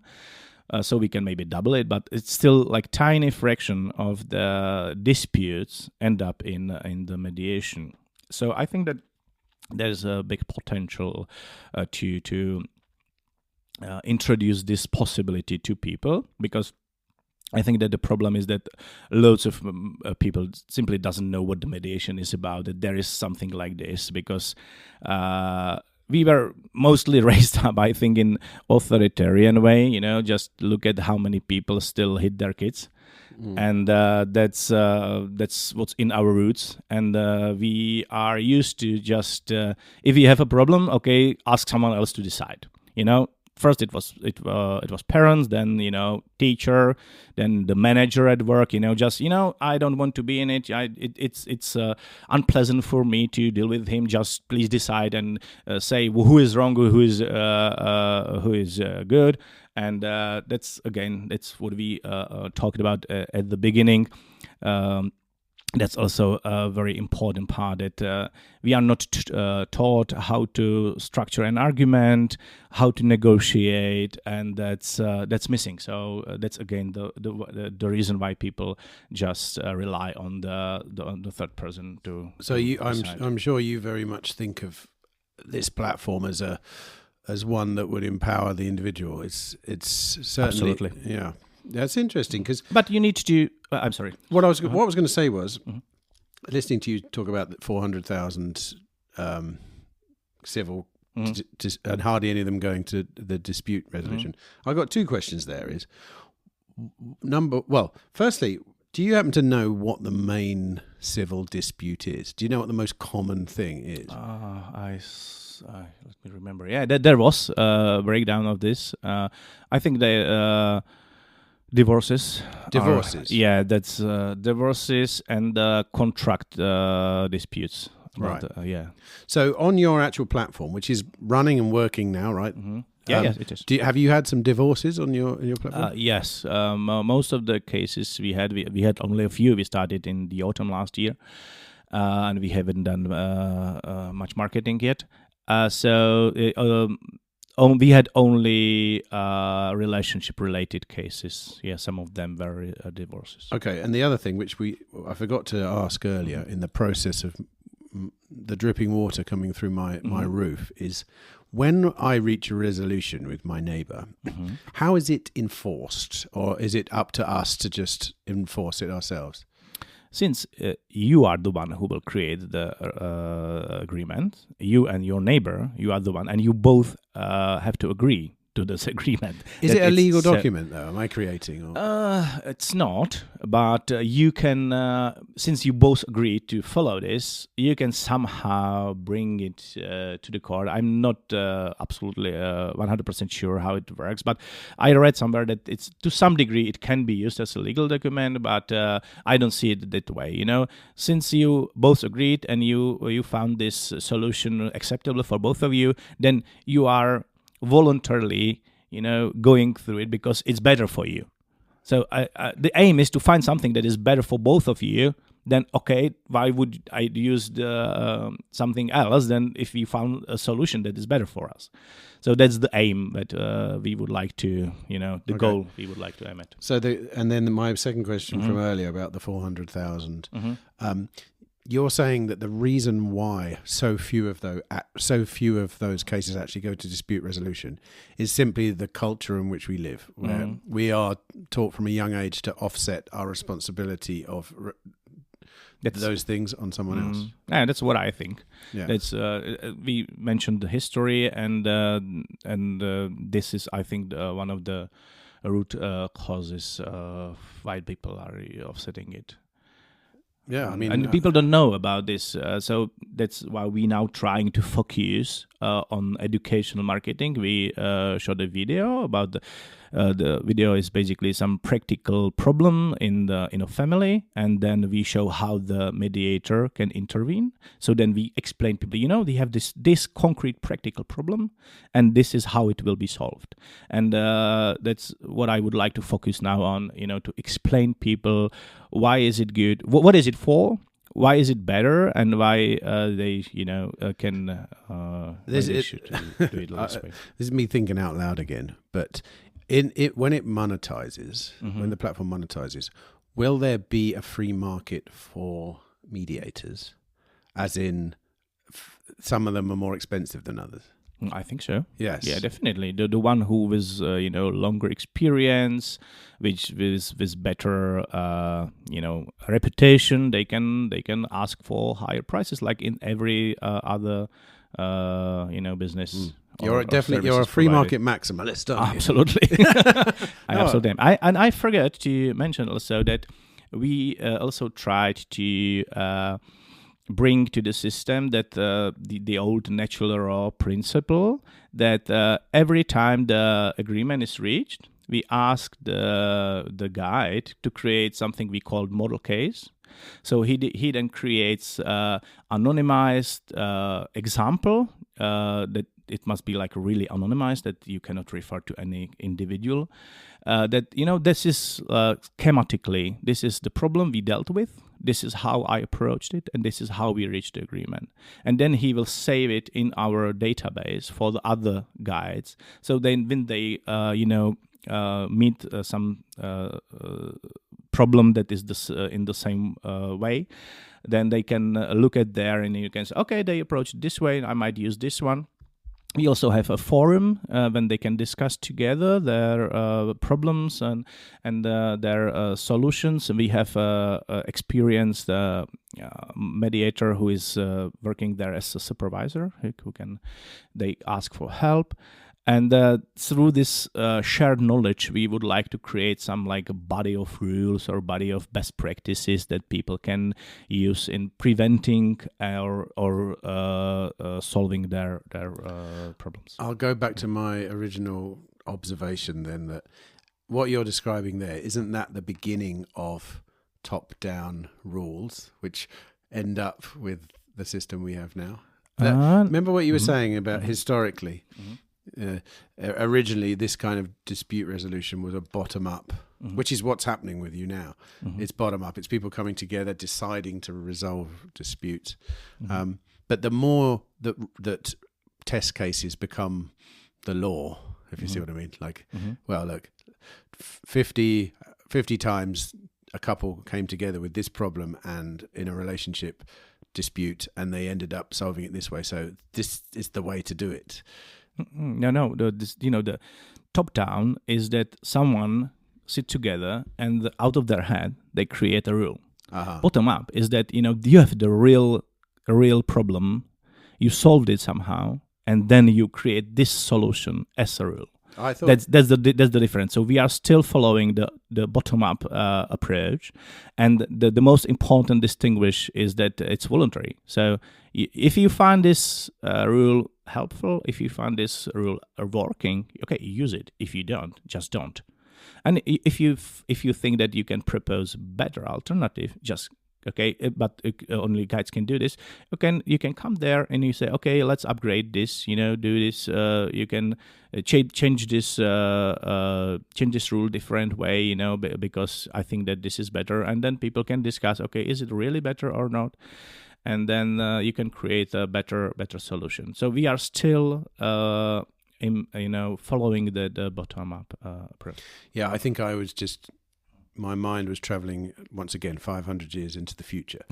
[SPEAKER 2] so we can maybe double it. But it's still like tiny fraction of the disputes end up in the mediation. So I think that there's a big potential to introduce this possibility to people, because I think that the problem is that loads of people simply doesn't know what the mediation is about, that there is something like this, because we were mostly raised up, I think, in authoritarian way, just look at how many people still hit their kids. And that's what's in our roots. And we are used to just, if you have a problem, okay, ask someone else to decide, First it was parents, then teacher, then the manager at work. I don't want to be in it. It's unpleasant for me to deal with him. Just please decide and say who is wrong, who is good. And that's what we talked about at the beginning. that's also a very important part, that we are not taught how to structure an argument, how to negotiate, and that's missing. So that's again the reason why people just rely on the third person to.
[SPEAKER 1] So I'm sure you very much think of this platform as one that would empower the individual. It's certainly,
[SPEAKER 2] absolutely,
[SPEAKER 1] yeah. That's interesting because.
[SPEAKER 2] But you need to. I'm sorry.
[SPEAKER 1] What I was going to say was, listening to you talk about the 400,000 civil, and hardly any of them going to the dispute resolution. I got two questions. There is firstly, do you happen to know what the main civil dispute is? Do you know what the most common thing is?
[SPEAKER 2] Let me remember. Yeah, there was a breakdown of this. I think they. Divorces. That's divorces and have disputes.
[SPEAKER 1] Right.
[SPEAKER 2] Yeah.
[SPEAKER 1] So on your actual platform, which is running and working now, right?
[SPEAKER 2] Mm-hmm. Yes, it is.
[SPEAKER 1] Have you had some divorces on your platform?
[SPEAKER 2] Yes. Most of the cases we had only a few. We started in the autumn last year, and we haven't done much marketing yet. We had only relationship-related cases. Yeah, some of them were divorces.
[SPEAKER 1] Okay, and the other thing, which I forgot to ask earlier, in the process of the dripping water coming through my roof, is when I reach a resolution with my neighbour, how is it enforced? Or is it up to us to just enforce it ourselves?
[SPEAKER 2] Since you are the one who will create the agreement, you and your neighbor, you are the one, and you both have to agree to this agreement.
[SPEAKER 1] Is it a legal document, though? Am I creating? Or?
[SPEAKER 2] It's not, but you can, since you both agree to follow this, you can somehow bring it to the court. I'm not absolutely 100% sure how it works, but I read somewhere that it's to some degree it can be used as a legal document, but I don't see it that way. Since you both agreed and you found this solution acceptable for both of you, then you are voluntarily, going through it because it's better for you. So the aim is to find something that is better for both of you. Then, okay, why would I use something else than if we found a solution that is better for us? So that's the aim that we would like to, goal we would like to aim at.
[SPEAKER 1] So and then my second question from earlier about the 400,000. You're saying that the reason why so few of those cases actually go to dispute resolution is simply the culture in which we live, where we are taught from a young age to offset our responsibility of those things on someone else.
[SPEAKER 2] Yeah, that's what I think.
[SPEAKER 1] Yeah.
[SPEAKER 2] That's we mentioned the history, and this is, I think, one of the root causes why people are offsetting it.
[SPEAKER 1] Yeah, I mean,
[SPEAKER 2] and people don't know about this, so that's why we now trying to focus on educational marketing. We showed a video about the video is basically some practical problem in a family, and then we show how the mediator can intervene. So then we explain people, they have this concrete practical problem, and this is how it will be solved. And that's what I would like to focus now on, to explain people why is it good, what is it for, why is it better, and why they can they should do it this way.
[SPEAKER 1] This is me thinking out loud again, but when it monetizes, when the platform monetizes, will there be a free market for mediators? As in, some of them are more expensive than others.
[SPEAKER 2] I think so.
[SPEAKER 1] Yes.
[SPEAKER 2] Yeah, definitely. The one who with longer experience, which with better reputation, they can ask for higher prices, like in every other business.
[SPEAKER 1] You're a free market maximalist, aren't you?
[SPEAKER 2] Absolutely. I absolutely am. I forgot to mention also that we also tried to bring to the system that the old natural law principle that every time the agreement is reached, we ask the guide to create something we call model case. So he then creates anonymized example that it must be like really anonymized, that you cannot refer to any individual. That this is schematically, this is the problem we dealt with. this is how I approached it, and this is how we reached the agreement. And then he will save it in our database for the other guides. So then when they, meet some problem that is in the same way, then they can look at there and you can say, okay, they approached this way, I might use this one. We also have a forum when they can discuss together their problems and their solutions. We have experienced mediator who is working there as a supervisor, they ask for help. And through this shared knowledge, we would like to create some like a body of rules or body of best practices that people can use in preventing or solving their problems.
[SPEAKER 1] I'll go back to my original observation then, that what you're describing there, isn't that the beginning of top-down rules, which end up with the system we have now? Remember what you were saying about historically? Originally, this kind of dispute resolution was a bottom-up, which is what's happening with you now. It's bottom-up. It's people coming together, deciding to resolve disputes. But the more that test cases become the law, if you see what I mean, like, well, look, 50 times a couple came together with this problem and in a relationship dispute, and they ended up solving it this way. So this is the way to do it.
[SPEAKER 2] No. The top down is that someone sit together and out of their head they create a rule. Bottom up is that you have the real problem, you solved it somehow, and then you create this solution as a rule.
[SPEAKER 1] I thought
[SPEAKER 2] that's the difference. So we are still following the bottom up approach, and the most important distinguish is that it's voluntary. So if you find this rule helpful, if you find this rule working, okay, use it. If you don't, just don't. And if you think that you can propose better alternative, just okay, but only guides can do this. You can come there and you say, okay, let's upgrade this. Do this. You can change this rule different way. Because I think that this is better, and then people can discuss. Okay, is it really better or not? And then you can create a better solution. So we are still following the bottom up approach.
[SPEAKER 1] Yeah, I think my mind was traveling once again 500 years into the future,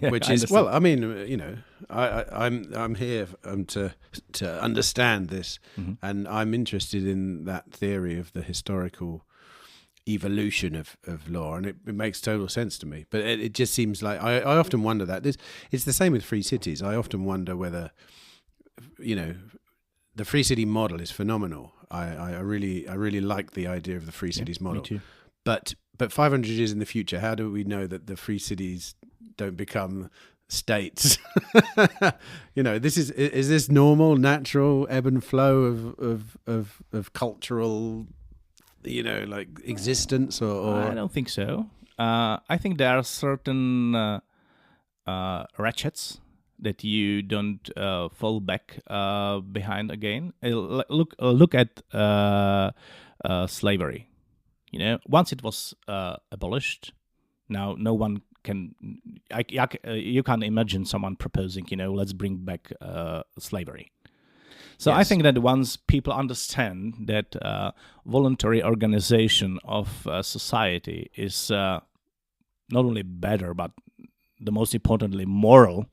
[SPEAKER 1] which is well. I mean, I'm here to understand this, and I'm interested in that theory of the historical evolution of law, and it makes total sense to me. But it just seems like I often wonder that it's the same with free cities. I often wonder whether the free city model is phenomenal. I really like the idea of the free cities model.
[SPEAKER 2] Me too.
[SPEAKER 1] But 500 years in the future, how do we know that the free cities don't become states? Is this normal, natural ebb and flow of cultural, existence? Or
[SPEAKER 2] I don't think so. I think there are certain ratchets that you don't fall back behind again. Look at slavery. Once it was abolished, now no one can. You can't imagine someone proposing, let's bring back slavery. So yes. I think that once people understand that voluntary organization of society is not only better, but the most importantly moral,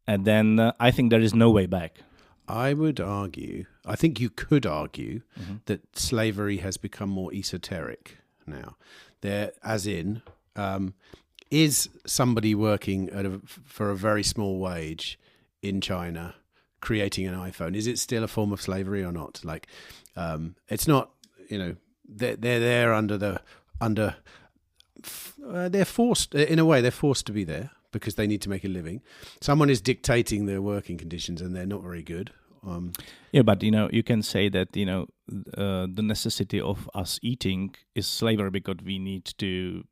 [SPEAKER 2] and then I think there is no way back.
[SPEAKER 1] I think you could argue that slavery has become more esoteric now. Is somebody working for a very small wage in China creating an iPhone? Is it still a form of slavery or not? Like, it's not. They're there they're forced in a way. They're forced to be there because they need to make a living. Someone is dictating their working conditions, and they're not very good.
[SPEAKER 2] But you can say that the necessity of us eating is slavery because we need to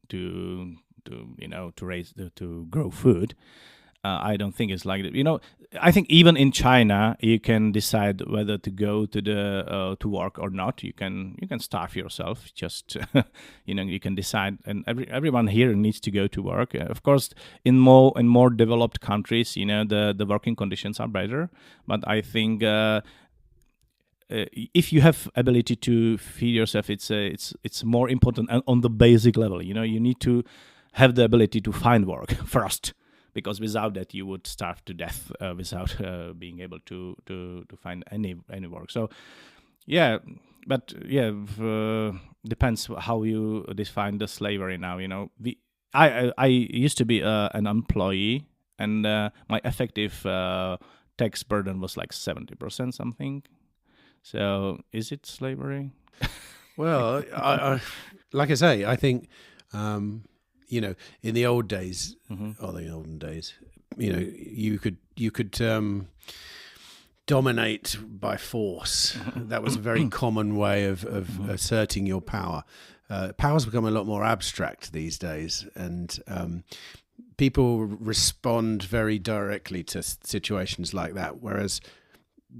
[SPEAKER 2] grow food. I don't think it's like that. I think even in China, you can decide whether to go to the to work or not. You can starve yourself. Just you can decide, and everyone here needs to go to work. Of course, in more developed countries, the working conditions are better. But I think if you have ability to feed yourself, it's more important on the basic level. You need to have the ability to find work first. Because without that, you would starve to death without being able to find any work. So, depends how you define the slavery now. I used to be an employee, and my effective tax burden was like 70% something. So, is it slavery?
[SPEAKER 1] Well, I like I say, I think. In the old days, or the olden days, you could dominate by force. That was a very common way of asserting your power. Power's become a lot more abstract these days, and people respond very directly to situations like that. Whereas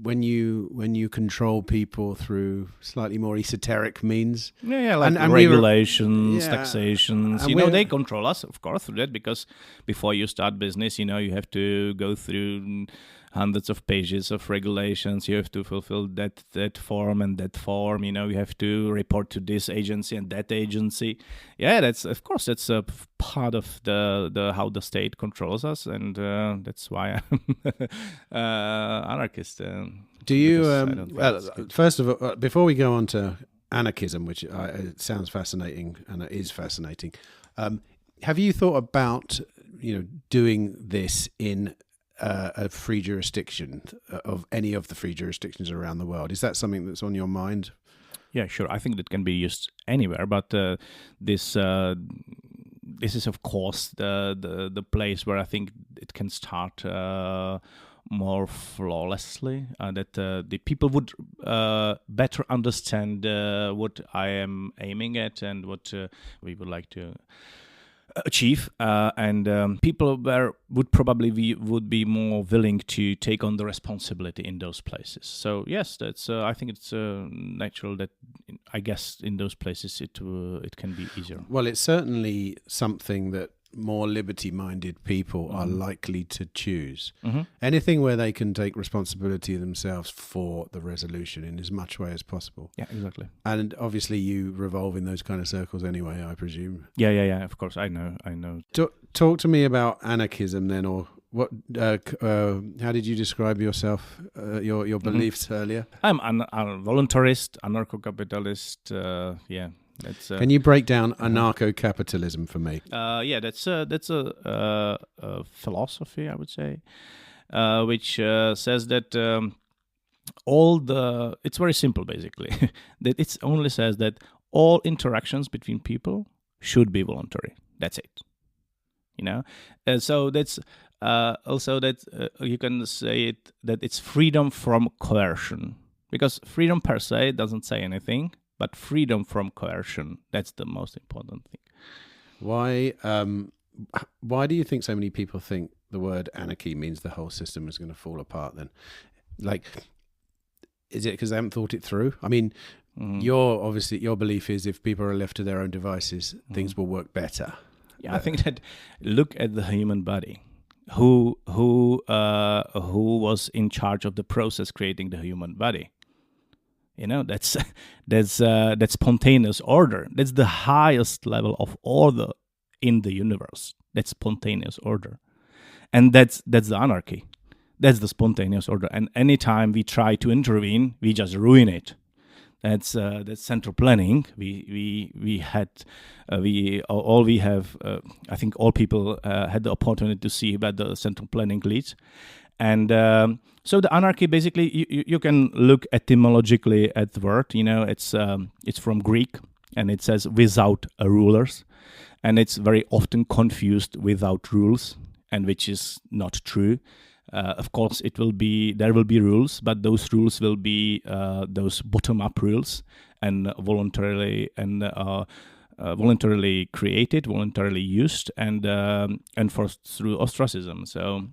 [SPEAKER 1] when you control people through slightly more esoteric means,
[SPEAKER 2] and regulations, taxations, they control us, of course, through that, because before you start business, you have to go through hundreds of pages of regulations. You have to fulfill that form and that form. You have to report to this agency and that agency. Yeah, that's a part of the how the state controls us, and that's why I'm anarchist.
[SPEAKER 1] Do you? First of all, before we go on to anarchism, which it sounds fascinating and it is fascinating, have you thought about doing this in a free jurisdiction of any of the free jurisdictions around the world? Is that something that's on your mind?
[SPEAKER 2] Yeah, sure. I think that can be used anywhere, but this is of course the place where I think it can start more flawlessly, that the people would better understand what I am aiming at and what we would like to achieve, and people would probably would be more willing to take on the responsibility in those places. So yes, that's I think it's natural that I guess in those places it can be easier.
[SPEAKER 1] Well, it's certainly something that more liberty-minded people are likely to choose. Anything where they can take responsibility themselves for the resolution in as much way as possible.
[SPEAKER 2] Yeah, exactly.
[SPEAKER 1] And obviously you revolve in those kind of circles anyway, I presume.
[SPEAKER 2] Yeah, of course, I know.
[SPEAKER 1] Talk to me about anarchism then, or what? How did you describe yourself, your beliefs earlier?
[SPEAKER 2] I'm a voluntarist, anarcho-capitalist,
[SPEAKER 1] can you break down anarcho-capitalism for me?
[SPEAKER 2] That's a philosophy, I would say, which says that it's very simple, basically. That it only says that all interactions between people should be voluntary. That's it. So that's also that you can say it that it's freedom from coercion, because freedom per se doesn't say anything. But freedom from coercion, that's the most important thing.
[SPEAKER 1] Why do you think so many people think the word anarchy means the whole system is going to fall apart then? Like, is it because they haven't thought it through? I mean, your belief is if people are left to their own devices, things will work better.
[SPEAKER 2] Yeah, I think that look at the human body. Who was in charge of the process creating the human body? That's spontaneous order. That's the highest level of order in the universe. That's spontaneous order, and that's the anarchy. That's the spontaneous order. And anytime we try to intervene, we just ruin it. That's central planning. We have. I think all people had the opportunity to see where the central planning leads. And so the anarchy, basically, you can look etymologically at the word. It's from Greek, and it says without rulers, and it's very often confused without rules, and which is not true. Of course, there will be rules, but those rules will be those bottom-up rules, and voluntarily and voluntarily created, voluntarily used, and enforced through ostracism. So,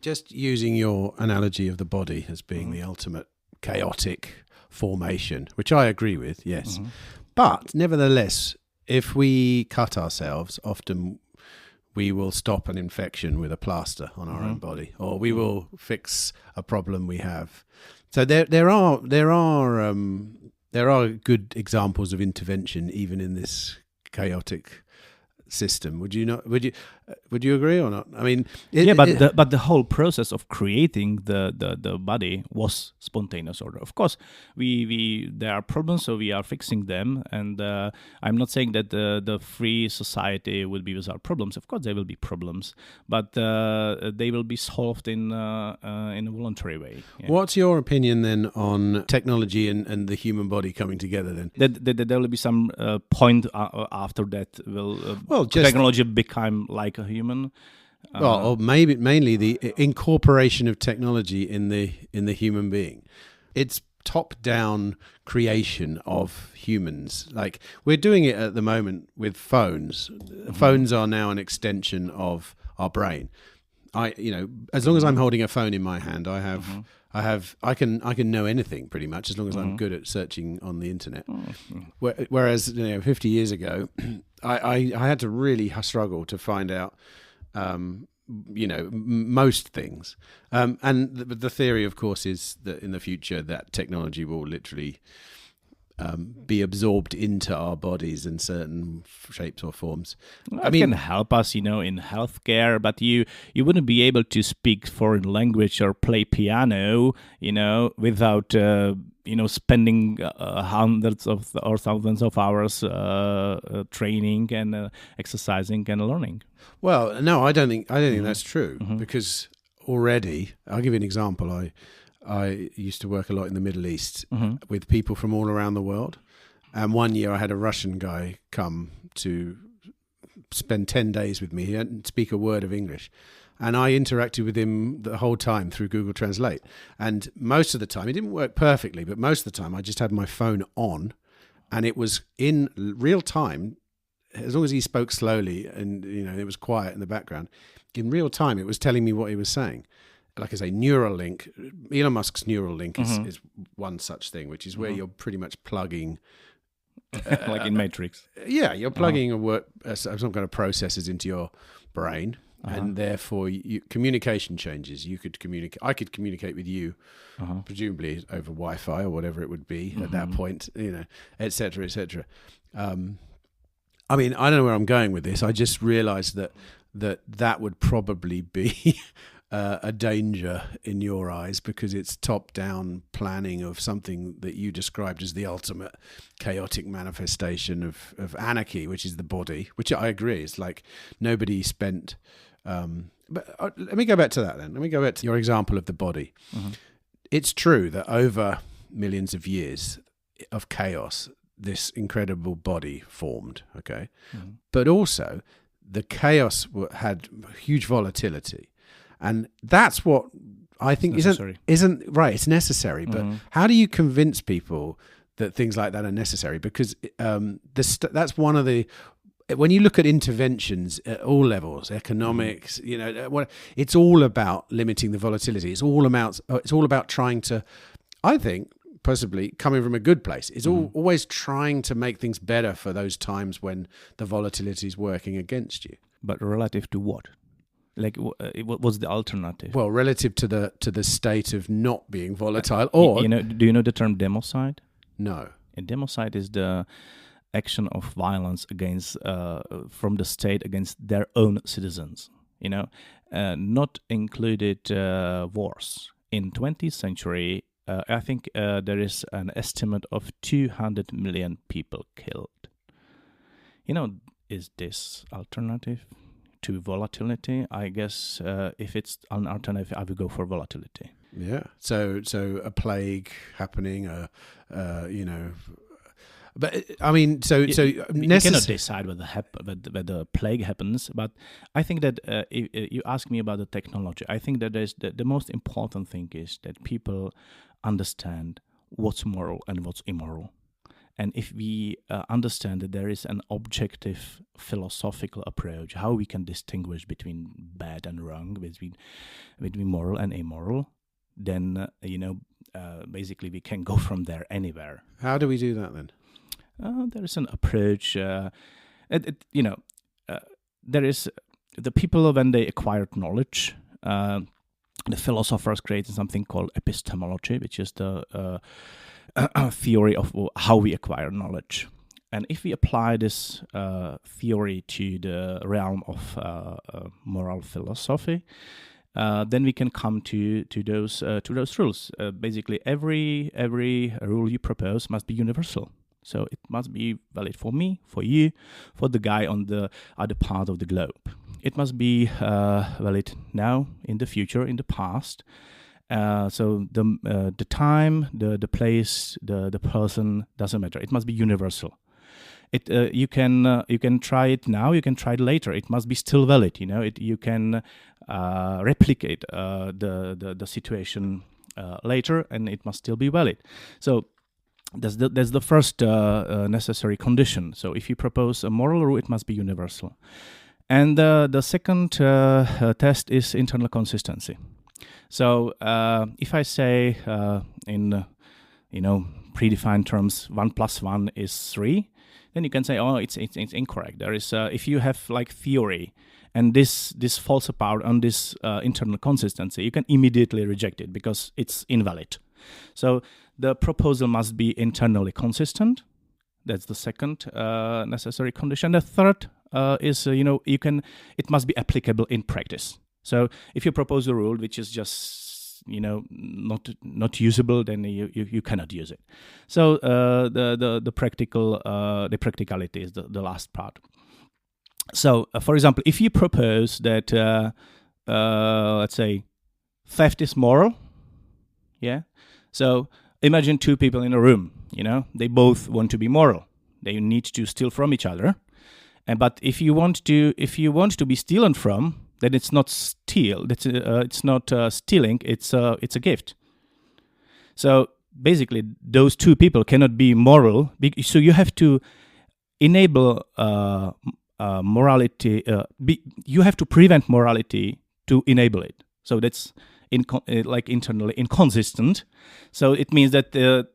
[SPEAKER 1] just using your analogy of the body as being the ultimate chaotic formation, which I agree with, yes. But nevertheless, if we cut ourselves, often we will stop an infection with a plaster on our own body, or we will fix a problem we have. So there are good examples of intervention even in this chaotic system. Would you agree or not? I mean,
[SPEAKER 2] but the whole process of creating the body was spontaneous order. Of course, there are problems, so we are fixing them. And I'm not saying that the free society will be without problems. Of course, there will be problems, but they will be solved in a voluntary way. Yeah.
[SPEAKER 1] What's your opinion then on technology and the human body coming together? Then
[SPEAKER 2] there will be some point after that will technology become like a human.
[SPEAKER 1] Or maybe mainly the incorporation of technology in the human being. It's top-down creation of humans. Like we're doing it at the moment with phones. Phones are now an extension of our brain. As long as I'm holding a phone in my hand, I can know anything pretty much as long as I'm good at searching on the internet. Whereas 50 years ago, I had to really struggle to find out most things. And the theory, of course, is that in the future that technology will literally be absorbed into our bodies in certain shapes or forms.
[SPEAKER 2] It can help us, in healthcare, but you wouldn't be able to speak foreign language or play piano, without spending hundreds of or thousands of hours training and exercising and learning.
[SPEAKER 1] Well, no, I don't think that's true, because already, I'll give you an example. I used to work a lot in the Middle East with people from all around the world. And one year I had a Russian guy come to spend 10 days with me. He didn't speak a word of English. And I interacted with him the whole time through Google Translate. And most of the time, it didn't work perfectly, but most of the time I just had my phone on and it was in real time. As long as he spoke slowly and, it was quiet in the background, in real time, it was telling me what he was saying. Like I say, Neuralink, Elon Musk's Neuralink is one such thing, which is where you're pretty much plugging...
[SPEAKER 2] like in Matrix.
[SPEAKER 1] Yeah, you're plugging some kind of processes into your brain, and therefore communication changes. I could communicate with you, presumably over Wi-Fi or whatever it would be at that point, et cetera, et cetera. I mean, I don't know where I'm going with this. I just realized that would probably be... a danger in your eyes, because it's top-down planning of something that you described as the ultimate chaotic manifestation of anarchy, which is the body, which I agree is like nobody spent... but let me go back to that then. Let me go back to your example of the body. It's true that over millions of years of chaos, this incredible body formed, okay? But also the chaos had huge volatility. And that's what I think isn't right. It's necessary, but how do you convince people that things like that are necessary? Because that's one of the... When you look at interventions at all levels, economics, it's all about limiting the volatility. It's all about trying to, I think, possibly coming from a good place. It's always trying to make things better for those times when the volatility is working against you.
[SPEAKER 2] But relative to what? Like, what was the alternative?
[SPEAKER 1] Well, relative to the state of not being volatile, or
[SPEAKER 2] do you know the term democide?
[SPEAKER 1] No.
[SPEAKER 2] A democide is the action of violence against from the state against their own citizens. Not included wars. In 20th century, I think there is an estimate of 200 million people killed. Is this alternative to volatility? I guess if it's an alternative, I would go for volatility.
[SPEAKER 1] Yeah. So a plague happening, But I mean, you
[SPEAKER 2] cannot decide whether plague happens. But I think that if you ask me about the technology, I think that the most important thing is that people understand what's moral and what's immoral, And if we understand that there is an objective philosophical approach, how we can distinguish between bad and wrong, between moral and immoral, then, basically we can go from there anywhere.
[SPEAKER 1] How do we do that then?
[SPEAKER 2] There is an approach. There is the people, when they acquired knowledge, the philosophers created something called epistemology, which is the theory of how we acquire knowledge. And if we apply this theory to the realm of moral philosophy, then we can come to those rules. Basically, every rule you propose must be universal. So it must be valid for me, for you, for the guy on the other part of the globe. It must be valid now, in the future, in the past. So the time, the place, the person doesn't matter. It must be universal. You can try it now. You can try it later. It must be still valid. You can replicate the situation later, and it must still be valid. So that's the first necessary condition. So if you propose a moral rule, it must be universal. And the second test is internal consistency. So if I say in predefined terms 1 + 1 is 3, then you can say, oh, it's incorrect. There is if you have like theory and this falls apart on this internal consistency, you can immediately reject it because it's invalid. So the proposal must be internally consistent. That's the second necessary condition. The third is it must be applicable in practice. So if you propose a rule which is just not usable, then you cannot use it. So the practicality is the last part. So for example, if you propose that let's say theft is moral, yeah. So imagine two people in a room. They both want to be moral. They need to steal from each other. But if you want to be stolen from, then it's not steal. It's not stealing. It's a gift. So basically, those two people cannot be moral. So you have to enable morality. You have to prevent morality to enable it. So that's internally inconsistent. So it means that the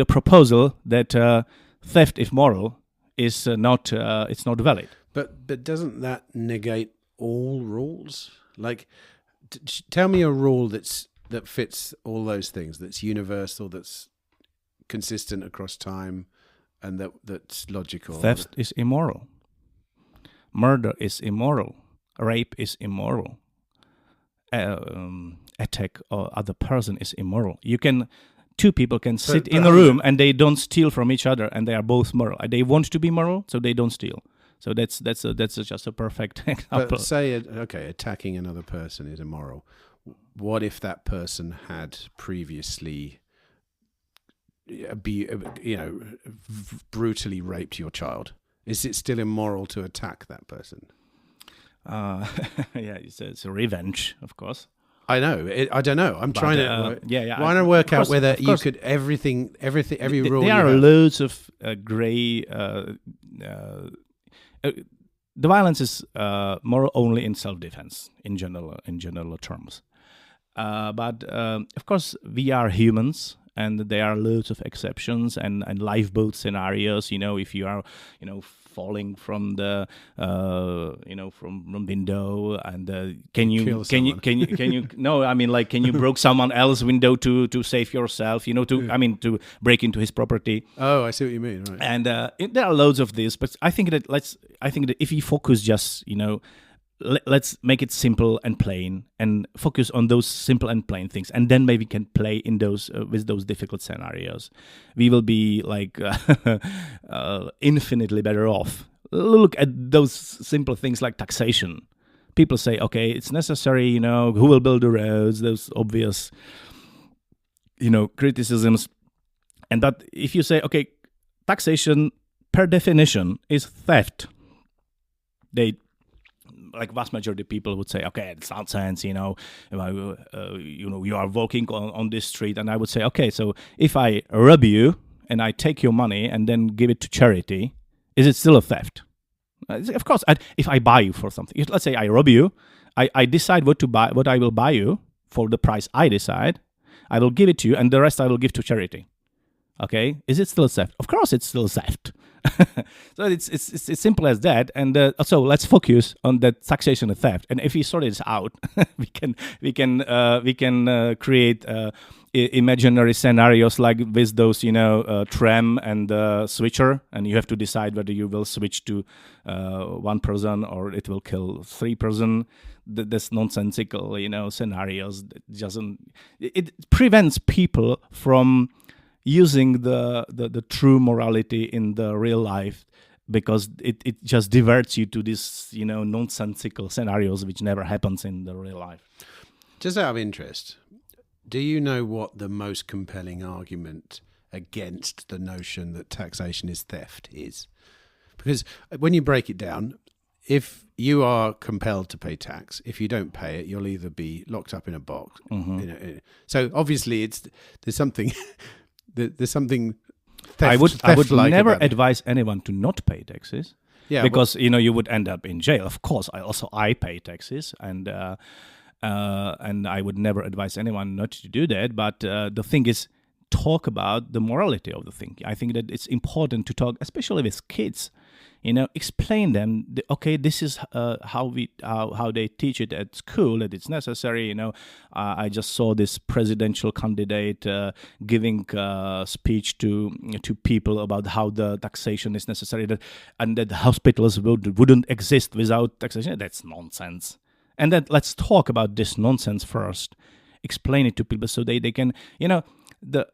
[SPEAKER 2] proposal that theft is moral is not valid.
[SPEAKER 1] But doesn't that negate all rules? Like, tell me a rule that fits all those things. That's universal. That's consistent across time, and that's logical.
[SPEAKER 2] Theft is immoral. Murder is immoral. Rape is immoral. Attack or other person is immoral. Two people can sit in a room and they don't steal from each other, and they are both moral. They want to be moral, so they don't steal. So that's just a perfect example.
[SPEAKER 1] But say, attacking another person is immoral. What if that person had previously, brutally raped your child? Is it still immoral to attack that person?
[SPEAKER 2] Yeah, it's a revenge, of course.
[SPEAKER 1] I know. I don't know. I'm trying to.
[SPEAKER 2] Why
[SPEAKER 1] not work out whether you could every rule.
[SPEAKER 2] There are loads of grey. The violence is moral only in self-defense, in general terms. But of course, we are humans, and there are loads of exceptions and lifeboat scenarios. If you are, falling from the, from window, and can you no, I mean, like, can you break someone else's window to save yourself? To break into his property.
[SPEAKER 1] Oh, I see what you mean. Right.
[SPEAKER 2] And there are loads of this, but I think that if we focus just, let's make it simple and plain, and focus on those simple and plain things, and then maybe can play in those with those difficult scenarios. We will be like infinitely better off. Look at those simple things like taxation. People say, okay, it's necessary. Who will build the roads? Those obvious, criticisms. And that if you say, okay, taxation per definition is theft, vast majority of people would say, okay, it's nonsense, you are walking on this street, and I would say, okay, so if I rob you, and I take your money and then give it to charity, is it still a theft? Of course, if I buy you for something, let's say I rob you, I decide what I will buy you for the price I decide. I will give it to you, and the rest I will give to charity. Okay, is it still a theft? Of course, it's still a theft. So it's simple as that. And so let's focus on that taxation of theft. And if we sort this out, we can create imaginary scenarios like with those, tram and switcher, and you have to decide whether you will switch to one person or it will kill 3 person. This nonsensical, scenarios. It prevents people from using the true morality in the real life, because it just diverts you to this nonsensical scenarios which never happens in the real life.
[SPEAKER 1] Just out of interest, do you know what the most compelling argument against the notion that taxation is theft is? Because when you break it down, if you are compelled to pay tax, if you don't pay it, you'll either be locked up in a box. Mm-hmm. So obviously there's something
[SPEAKER 2] I would never advise anyone to not pay taxes. Yeah, because you would end up in jail. Of course, I pay taxes, and I would never advise anyone not to do that. But the thing is, talk about the morality of the thing. I think that it's important to talk, especially with kids. Explain them. This is how they teach it at school. That it's necessary. I just saw this presidential candidate giving speech to people about how the taxation is necessary, and that hospitals wouldn't exist without taxation. That's nonsense. And then let's talk about this nonsense first. Explain it to people so they can. The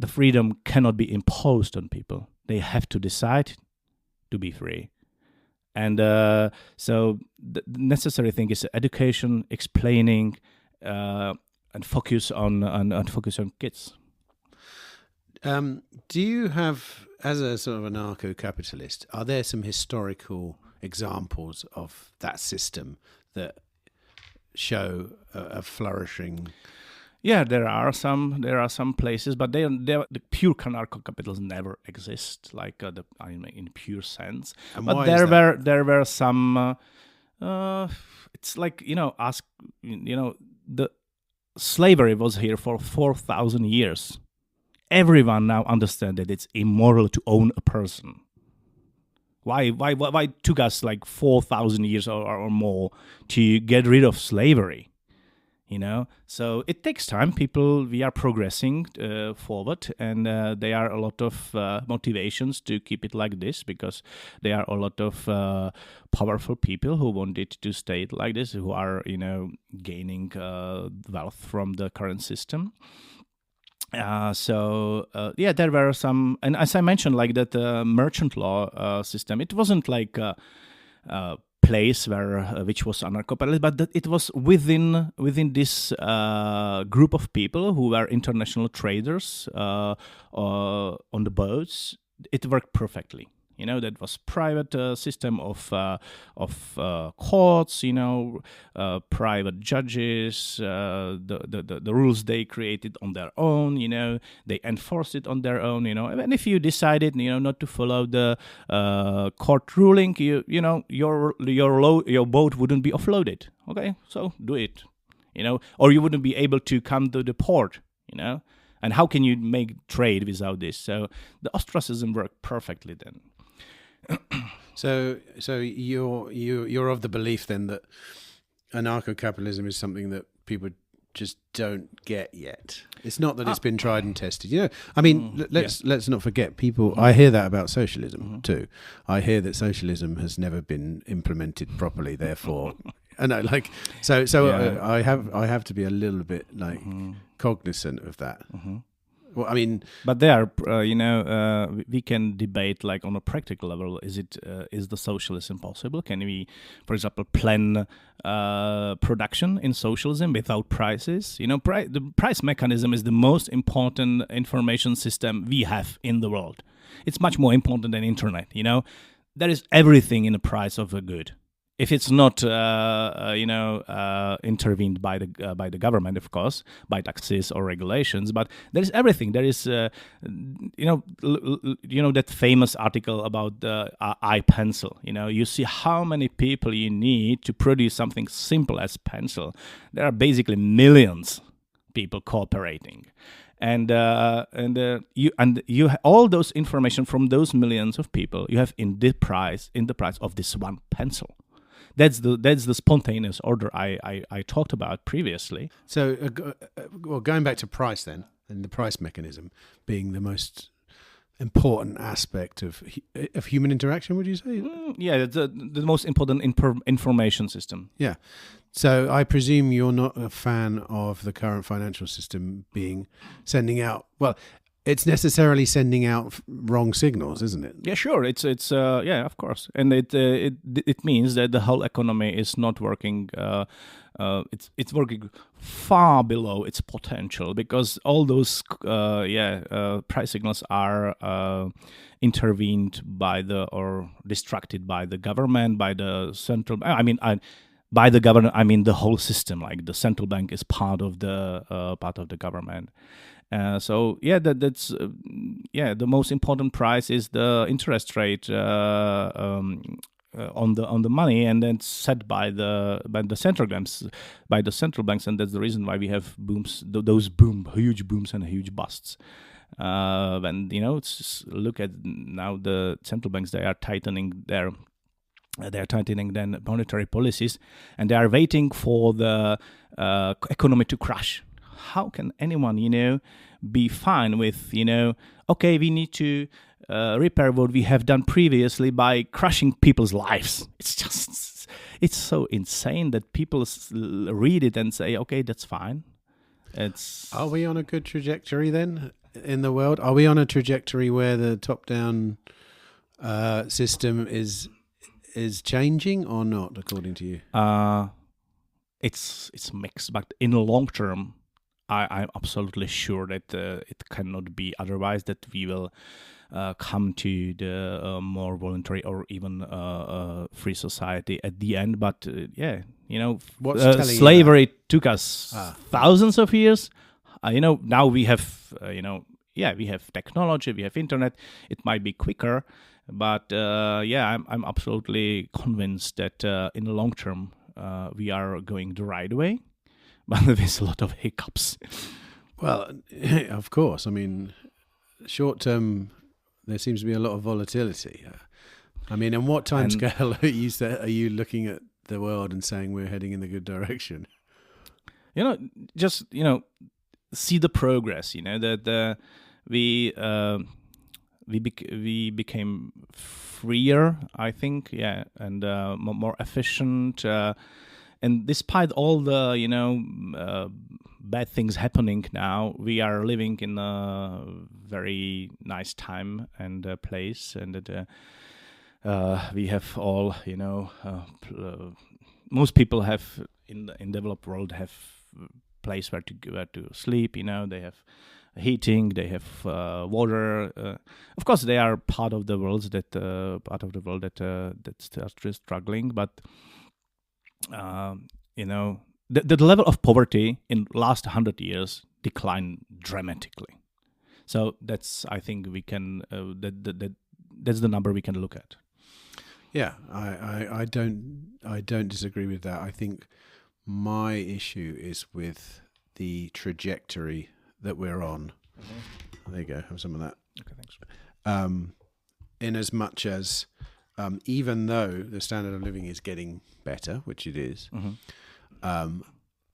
[SPEAKER 2] freedom cannot be imposed on people. They have to decide to be free. And so the necessary thing is education, explaining, and focus on kids.
[SPEAKER 1] Do you have, as a sort of anarcho-capitalist, are there some historical examples of that system that show a flourishing?
[SPEAKER 2] Yeah, there are some places, but the pure anarcho-capitalism never exist, like in pure sense. And but there were some. It's like the slavery was here for 4,000 years. Everyone now understands that it's immoral to own a person. Why took us like 4,000 years or more to get rid of slavery? So it takes time. We are progressing forward, and there are a lot of motivations to keep it like this, because there are a lot of powerful people who want it to stay like this, who are, gaining wealth from the current system. There were some, and as I mentioned, like that merchant law system, it wasn't like place which was anarcho-capitalist, but that it was within this group of people who were international traders on the boats. It worked perfectly. That was private system of courts. Private judges. The rules they created on their own. They enforced it on their own. And if you decided, not to follow the court ruling, your boat wouldn't be offloaded. Okay, so do it. Or you wouldn't be able to come to the port. And how can you make trade without this? So the ostracism worked perfectly then.
[SPEAKER 1] So you're of the belief then that anarcho-capitalism is something that people just don't get yet. It's not that it's been tried and tested. Let's not forget people. I hear that about socialism too. I hear that socialism has never been implemented properly. Therefore, I have to be a little bit cognizant of that. Well,
[SPEAKER 2] but there, we can debate like on a practical level. Is the socialism possible? Can we, for example, plan production in socialism without prices? The price mechanism is the most important information system we have in the world. It's much more important than internet. There is everything in the price of a good. if it's not intervened by the government, of course, by taxes or regulations. But there is everything. There is that famous article about the iPencil. You see how many people you need to produce something simple as pencil. There are basically millions people cooperating. And you all those information from those millions of people you have in the price of this one pencil. That's the spontaneous order I talked about previously.
[SPEAKER 1] So, going back to price then, and the price mechanism being the most important aspect of human interaction, would you say?
[SPEAKER 2] Yeah, the most important information system.
[SPEAKER 1] Yeah. So I presume you're not a fan of the current financial system sending out. Well, it's necessarily sending out wrong signals, isn't it?
[SPEAKER 2] Yeah, sure. It's yeah, of course, and it means that the whole economy is not working. It's working far below its potential because all those price signals are intervened by or distracted by the government, by the central. By the government, I mean the whole system. Like the central bank is part of the government. That's the most important price is the interest rate on the money, and then set by the central banks, and that's the reason why we have booms, huge booms and huge busts. Look at now the central banks; they are tightening their monetary policies, and they are waiting for the economy to crash. How can anyone, be fine with, okay, we need to repair what we have done previously by crushing people's lives? It's so insane that people read it and say, okay, that's fine.
[SPEAKER 1] Are we on a good trajectory then in the world? Are we on a trajectory where the top-down system is changing or not, according to you?
[SPEAKER 2] It's mixed, but in the long term, I'm absolutely sure that it cannot be otherwise, that we will come to the more voluntary or even free society at the end. But slavery took us thousands of years. Now we have, we have technology, we have internet. It might be quicker, but I'm absolutely convinced that in the long term we are going the right way. But there's a lot of hiccups.
[SPEAKER 1] Well, of course. I mean, short term, there seems to be a lot of volatility. In what time scale are you looking at the world and saying we're heading in the good direction?
[SPEAKER 2] See the progress. That we became freer, I think, and more efficient. And despite all the, bad things happening now, we are living in a very nice time and place, and that we have all, most people have in developed world have place where to sleep. They have heating, they have water. Of course, they are part of the world that's struggling, but. The level of poverty in last 100 years declined dramatically. So that's, I think, we can that's the number we can look at.
[SPEAKER 1] Yeah, I don't disagree with that. I think my issue is with the trajectory that we're on. Mm-hmm. There you go. Have some of that.
[SPEAKER 2] Okay, thanks.
[SPEAKER 1] In as much as even though the standard of living is getting better, which it is, mm-hmm.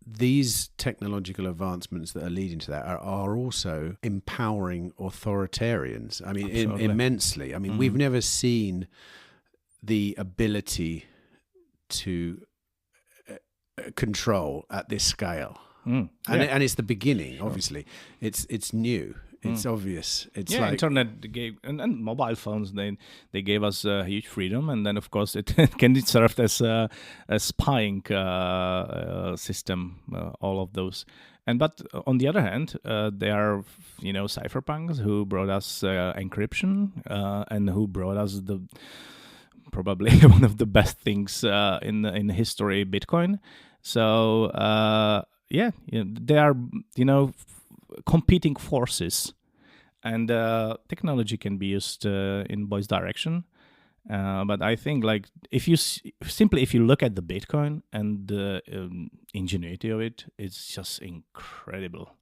[SPEAKER 1] These technological advancements that are leading to that are also empowering authoritarians. Immensely. Mm-hmm. We've never seen the ability to control at this scale. And it's the beginning, obviously. It's new. It's obvious. It's like
[SPEAKER 2] internet gave and mobile phones. They gave us huge freedom, and then of course it can be served as a spying system. All of those, but on the other hand, there are cypherpunks who brought us encryption and who brought us the probably one of the best things in history, Bitcoin. So they are competing forces, and technology can be used in both direction. But I think like if you look at the Bitcoin and the ingenuity of it, it's just incredible.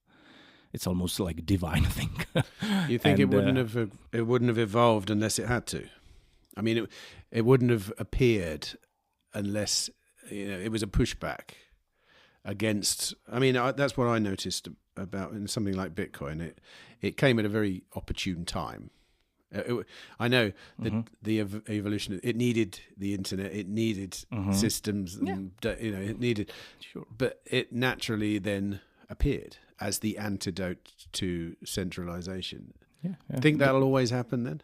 [SPEAKER 2] It's almost like a divine thing.
[SPEAKER 1] You think it wouldn't have evolved unless it had to? I mean, it wouldn't have appeared unless it was a pushback against. I mean, that's what I noticed about in something like Bitcoin. It came at a very opportune time. I know that the evolution. It needed the internet. It needed systems. And, it needed.
[SPEAKER 2] Sure.
[SPEAKER 1] But it naturally then appeared as the antidote to centralization.
[SPEAKER 2] Yeah.
[SPEAKER 1] Think that'll always happen then?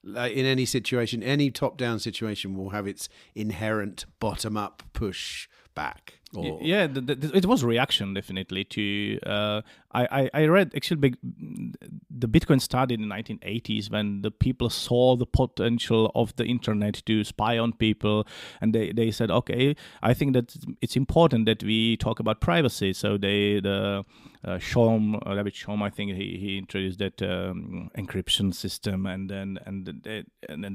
[SPEAKER 1] Like in any situation, any top-down situation will have its inherent bottom-up push back.
[SPEAKER 2] It was a reaction definitely to. I read actually the Bitcoin started in the 1980s when the people saw the potential of the internet to spy on people, and they said, okay, I think that it's important that we talk about privacy. So David Shom, I think he introduced that encryption system, and then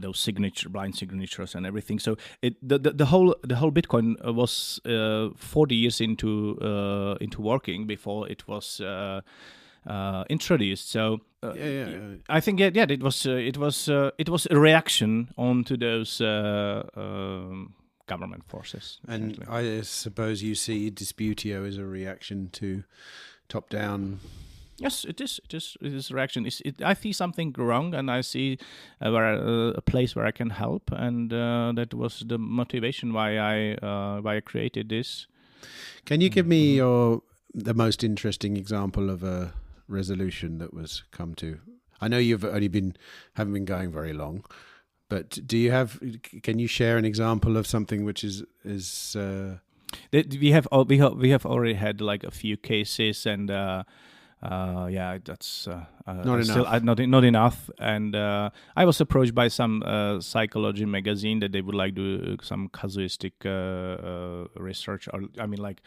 [SPEAKER 2] those blind signatures and everything. So the whole Bitcoin was 40 years into working before it was introduced. So I think it was a reaction onto those government forces.
[SPEAKER 1] And I suppose you see Disputio as a reaction to top-down.
[SPEAKER 2] Yes, it is. It is a reaction. I see something wrong, and I see a place where I can help, and that was the motivation why I created this.
[SPEAKER 1] Can you give me the most interesting example of a resolution that was come to? I know you've only haven't been going very long, but can you share an example of something which is
[SPEAKER 2] we have already had like a few cases, and that's not enough. And I was approached by some psychology magazine that they would like to do some casuistic research, or I mean, like,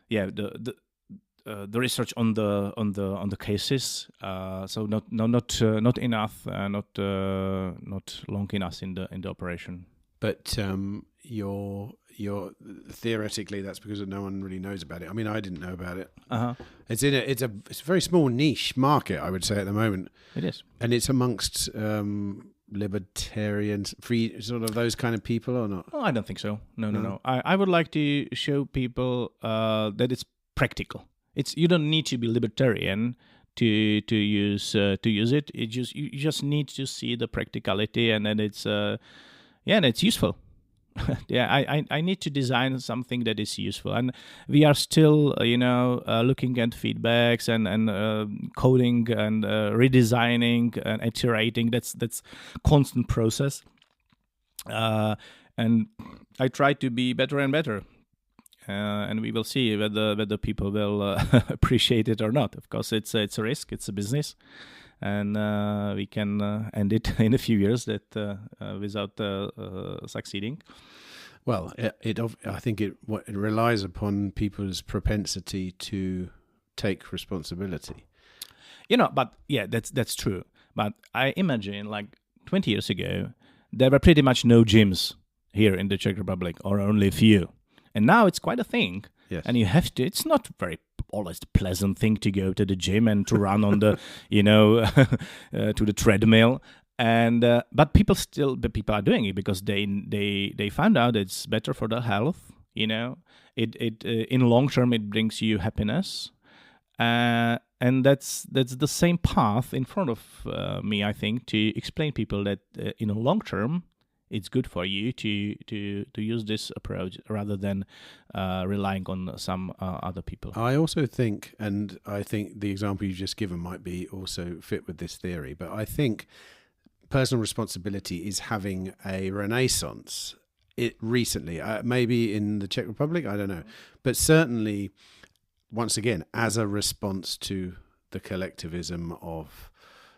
[SPEAKER 2] the research on the cases. So not enough, not long enough in the operation.
[SPEAKER 1] But you're theoretically that's because no one really knows about it. I mean, I didn't know about it. It's a very small niche market, I would say, at the moment.
[SPEAKER 2] It is,
[SPEAKER 1] and it's amongst libertarians, free sort of those kind of people, or not?
[SPEAKER 2] Oh, I don't think so. No. I would like to show people that it's practical. You don't need to be libertarian to use it. You just need to see the practicality, and then it's it's useful. I need to design something that is useful, and we are still looking at feedbacks and coding and redesigning and iterating. That's constant process, and I try to be better and better. And we will see whether people will appreciate it or not. Of course, it's a risk. It's a business, and we can end it in a few years without succeeding.
[SPEAKER 1] Well, I think it relies upon people's propensity to take responsibility.
[SPEAKER 2] But that's true. But I imagine like 20 years ago, there were pretty much no gyms here in the Czech Republic, or only a few. And now it's quite a thing.
[SPEAKER 1] Yes.
[SPEAKER 2] And you have to, it's not very always the pleasant thing to go to the gym and to run on the, to the treadmill. And but people are doing it because they found out it's better for their health. It in long term it brings you happiness, and that's the same path in front of me. I think to explain people that in a long term it's good for you to use this approach rather than relying on some other people.
[SPEAKER 1] I also think, and I think the example you've just given might be also fit with this theory, but I think personal responsibility is having a renaissance recently, maybe in the Czech Republic, I don't know, but certainly, once again, as a response to the collectivism of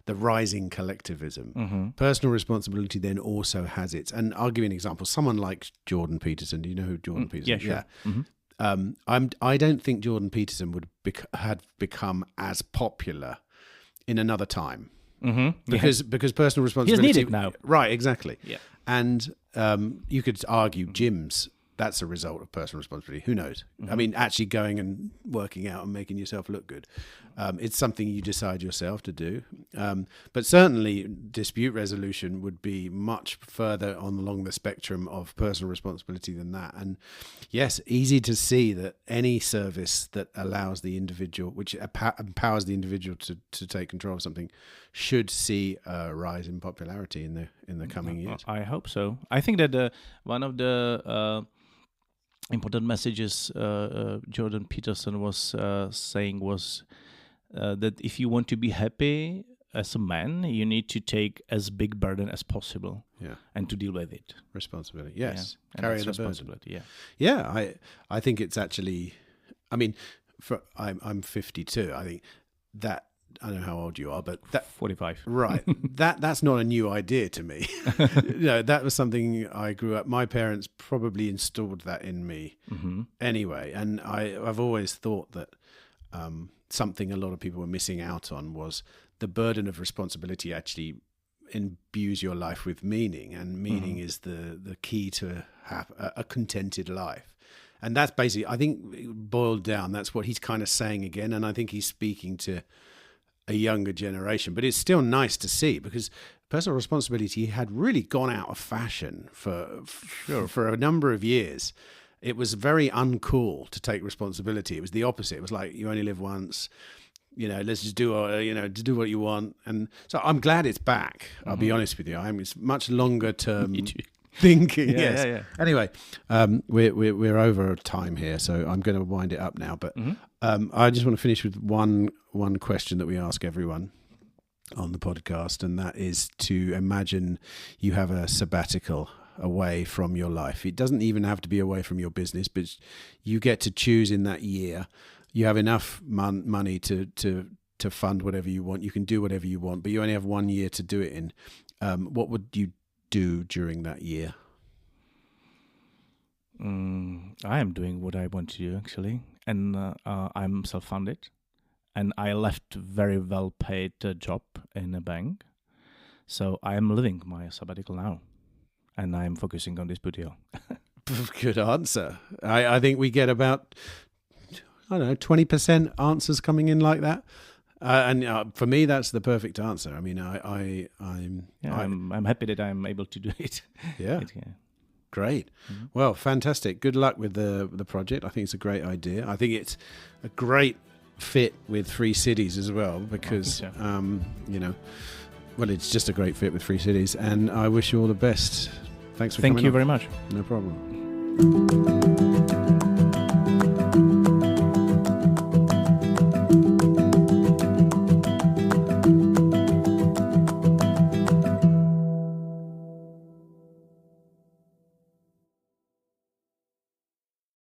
[SPEAKER 1] the rising collectivism. Personal responsibility then also has its, and I'll give you an example. Someone like Jordan Peterson. Do you know who Jordan Peterson is?
[SPEAKER 2] Yeah, sure.
[SPEAKER 1] I don't think Jordan Peterson would had become as popular in another time. Because personal responsibility...
[SPEAKER 2] He's needed now.
[SPEAKER 1] Right, exactly.
[SPEAKER 2] Yeah.
[SPEAKER 1] And you could argue gyms, that's a result of personal responsibility. Who knows? I mean, actually going and working out and making yourself look good. It's something you decide yourself to do. But certainly dispute resolution would be much further along the spectrum of personal responsibility than that. And yes, easy to see that any service that allows the individual, which empowers the individual to take control of something, should see a rise in popularity in the coming years.
[SPEAKER 2] I hope so. I think that one of the important messages Jordan Peterson was saying was that if you want to be happy as a man, you need to take as big burden as possible, and to deal with it.
[SPEAKER 1] Responsibility, yes.
[SPEAKER 2] Yeah.
[SPEAKER 1] Carry the
[SPEAKER 2] responsibility,
[SPEAKER 1] burden. Yeah. I think it's actually. I mean, I'm 52. I think that. I don't know how old you are, but
[SPEAKER 2] 45.
[SPEAKER 1] Right. That's not a new idea to me. That was something I grew up. My parents probably installed that in me anyway. And I've always thought that something a lot of people were missing out on was the burden of responsibility actually imbues your life with meaning. And meaning is the key to have a contented life. And that's basically, I think, boiled down, that's what he's kind of saying again. And I think he's speaking to a younger generation, but it's still nice to see because personal responsibility had really gone out of fashion for a number of years. It was very uncool to take responsibility. It was the opposite. It was like, you only live once, let's just do what you want. And so I'm glad it's back. I'll be honest with you. It's much longer term thinking. Yes.
[SPEAKER 2] Yeah.
[SPEAKER 1] Anyway, we're over time here, so I'm going to wind it up now. But I just want to finish with one question that we ask everyone on the podcast, and that is to imagine you have a sabbatical away from your life. It doesn't even have to be away from your business, but you get to choose in that year. You have enough money to fund whatever you want. You can do whatever you want, but you only have 1 year to do it in. What would you do during that year?
[SPEAKER 2] I am doing what I want to do, actually, and I'm self-funded, and I left a very well-paid job in a bank, so I am living my sabbatical now, and I'm focusing on Disputio.
[SPEAKER 1] Good answer. I think we get about 20% answers coming in like that. And for me, that's the perfect answer. I mean, I'm
[SPEAKER 2] happy that I'm able to do it.
[SPEAKER 1] Yeah. Great. Well, fantastic. Good luck with the project. I think it's a great idea. I think it's a great fit with Free Cities as well because, it's just a great fit with Free Cities. And I wish you all the best. Thanks for coming on.
[SPEAKER 2] Thank you very much.
[SPEAKER 1] No problem.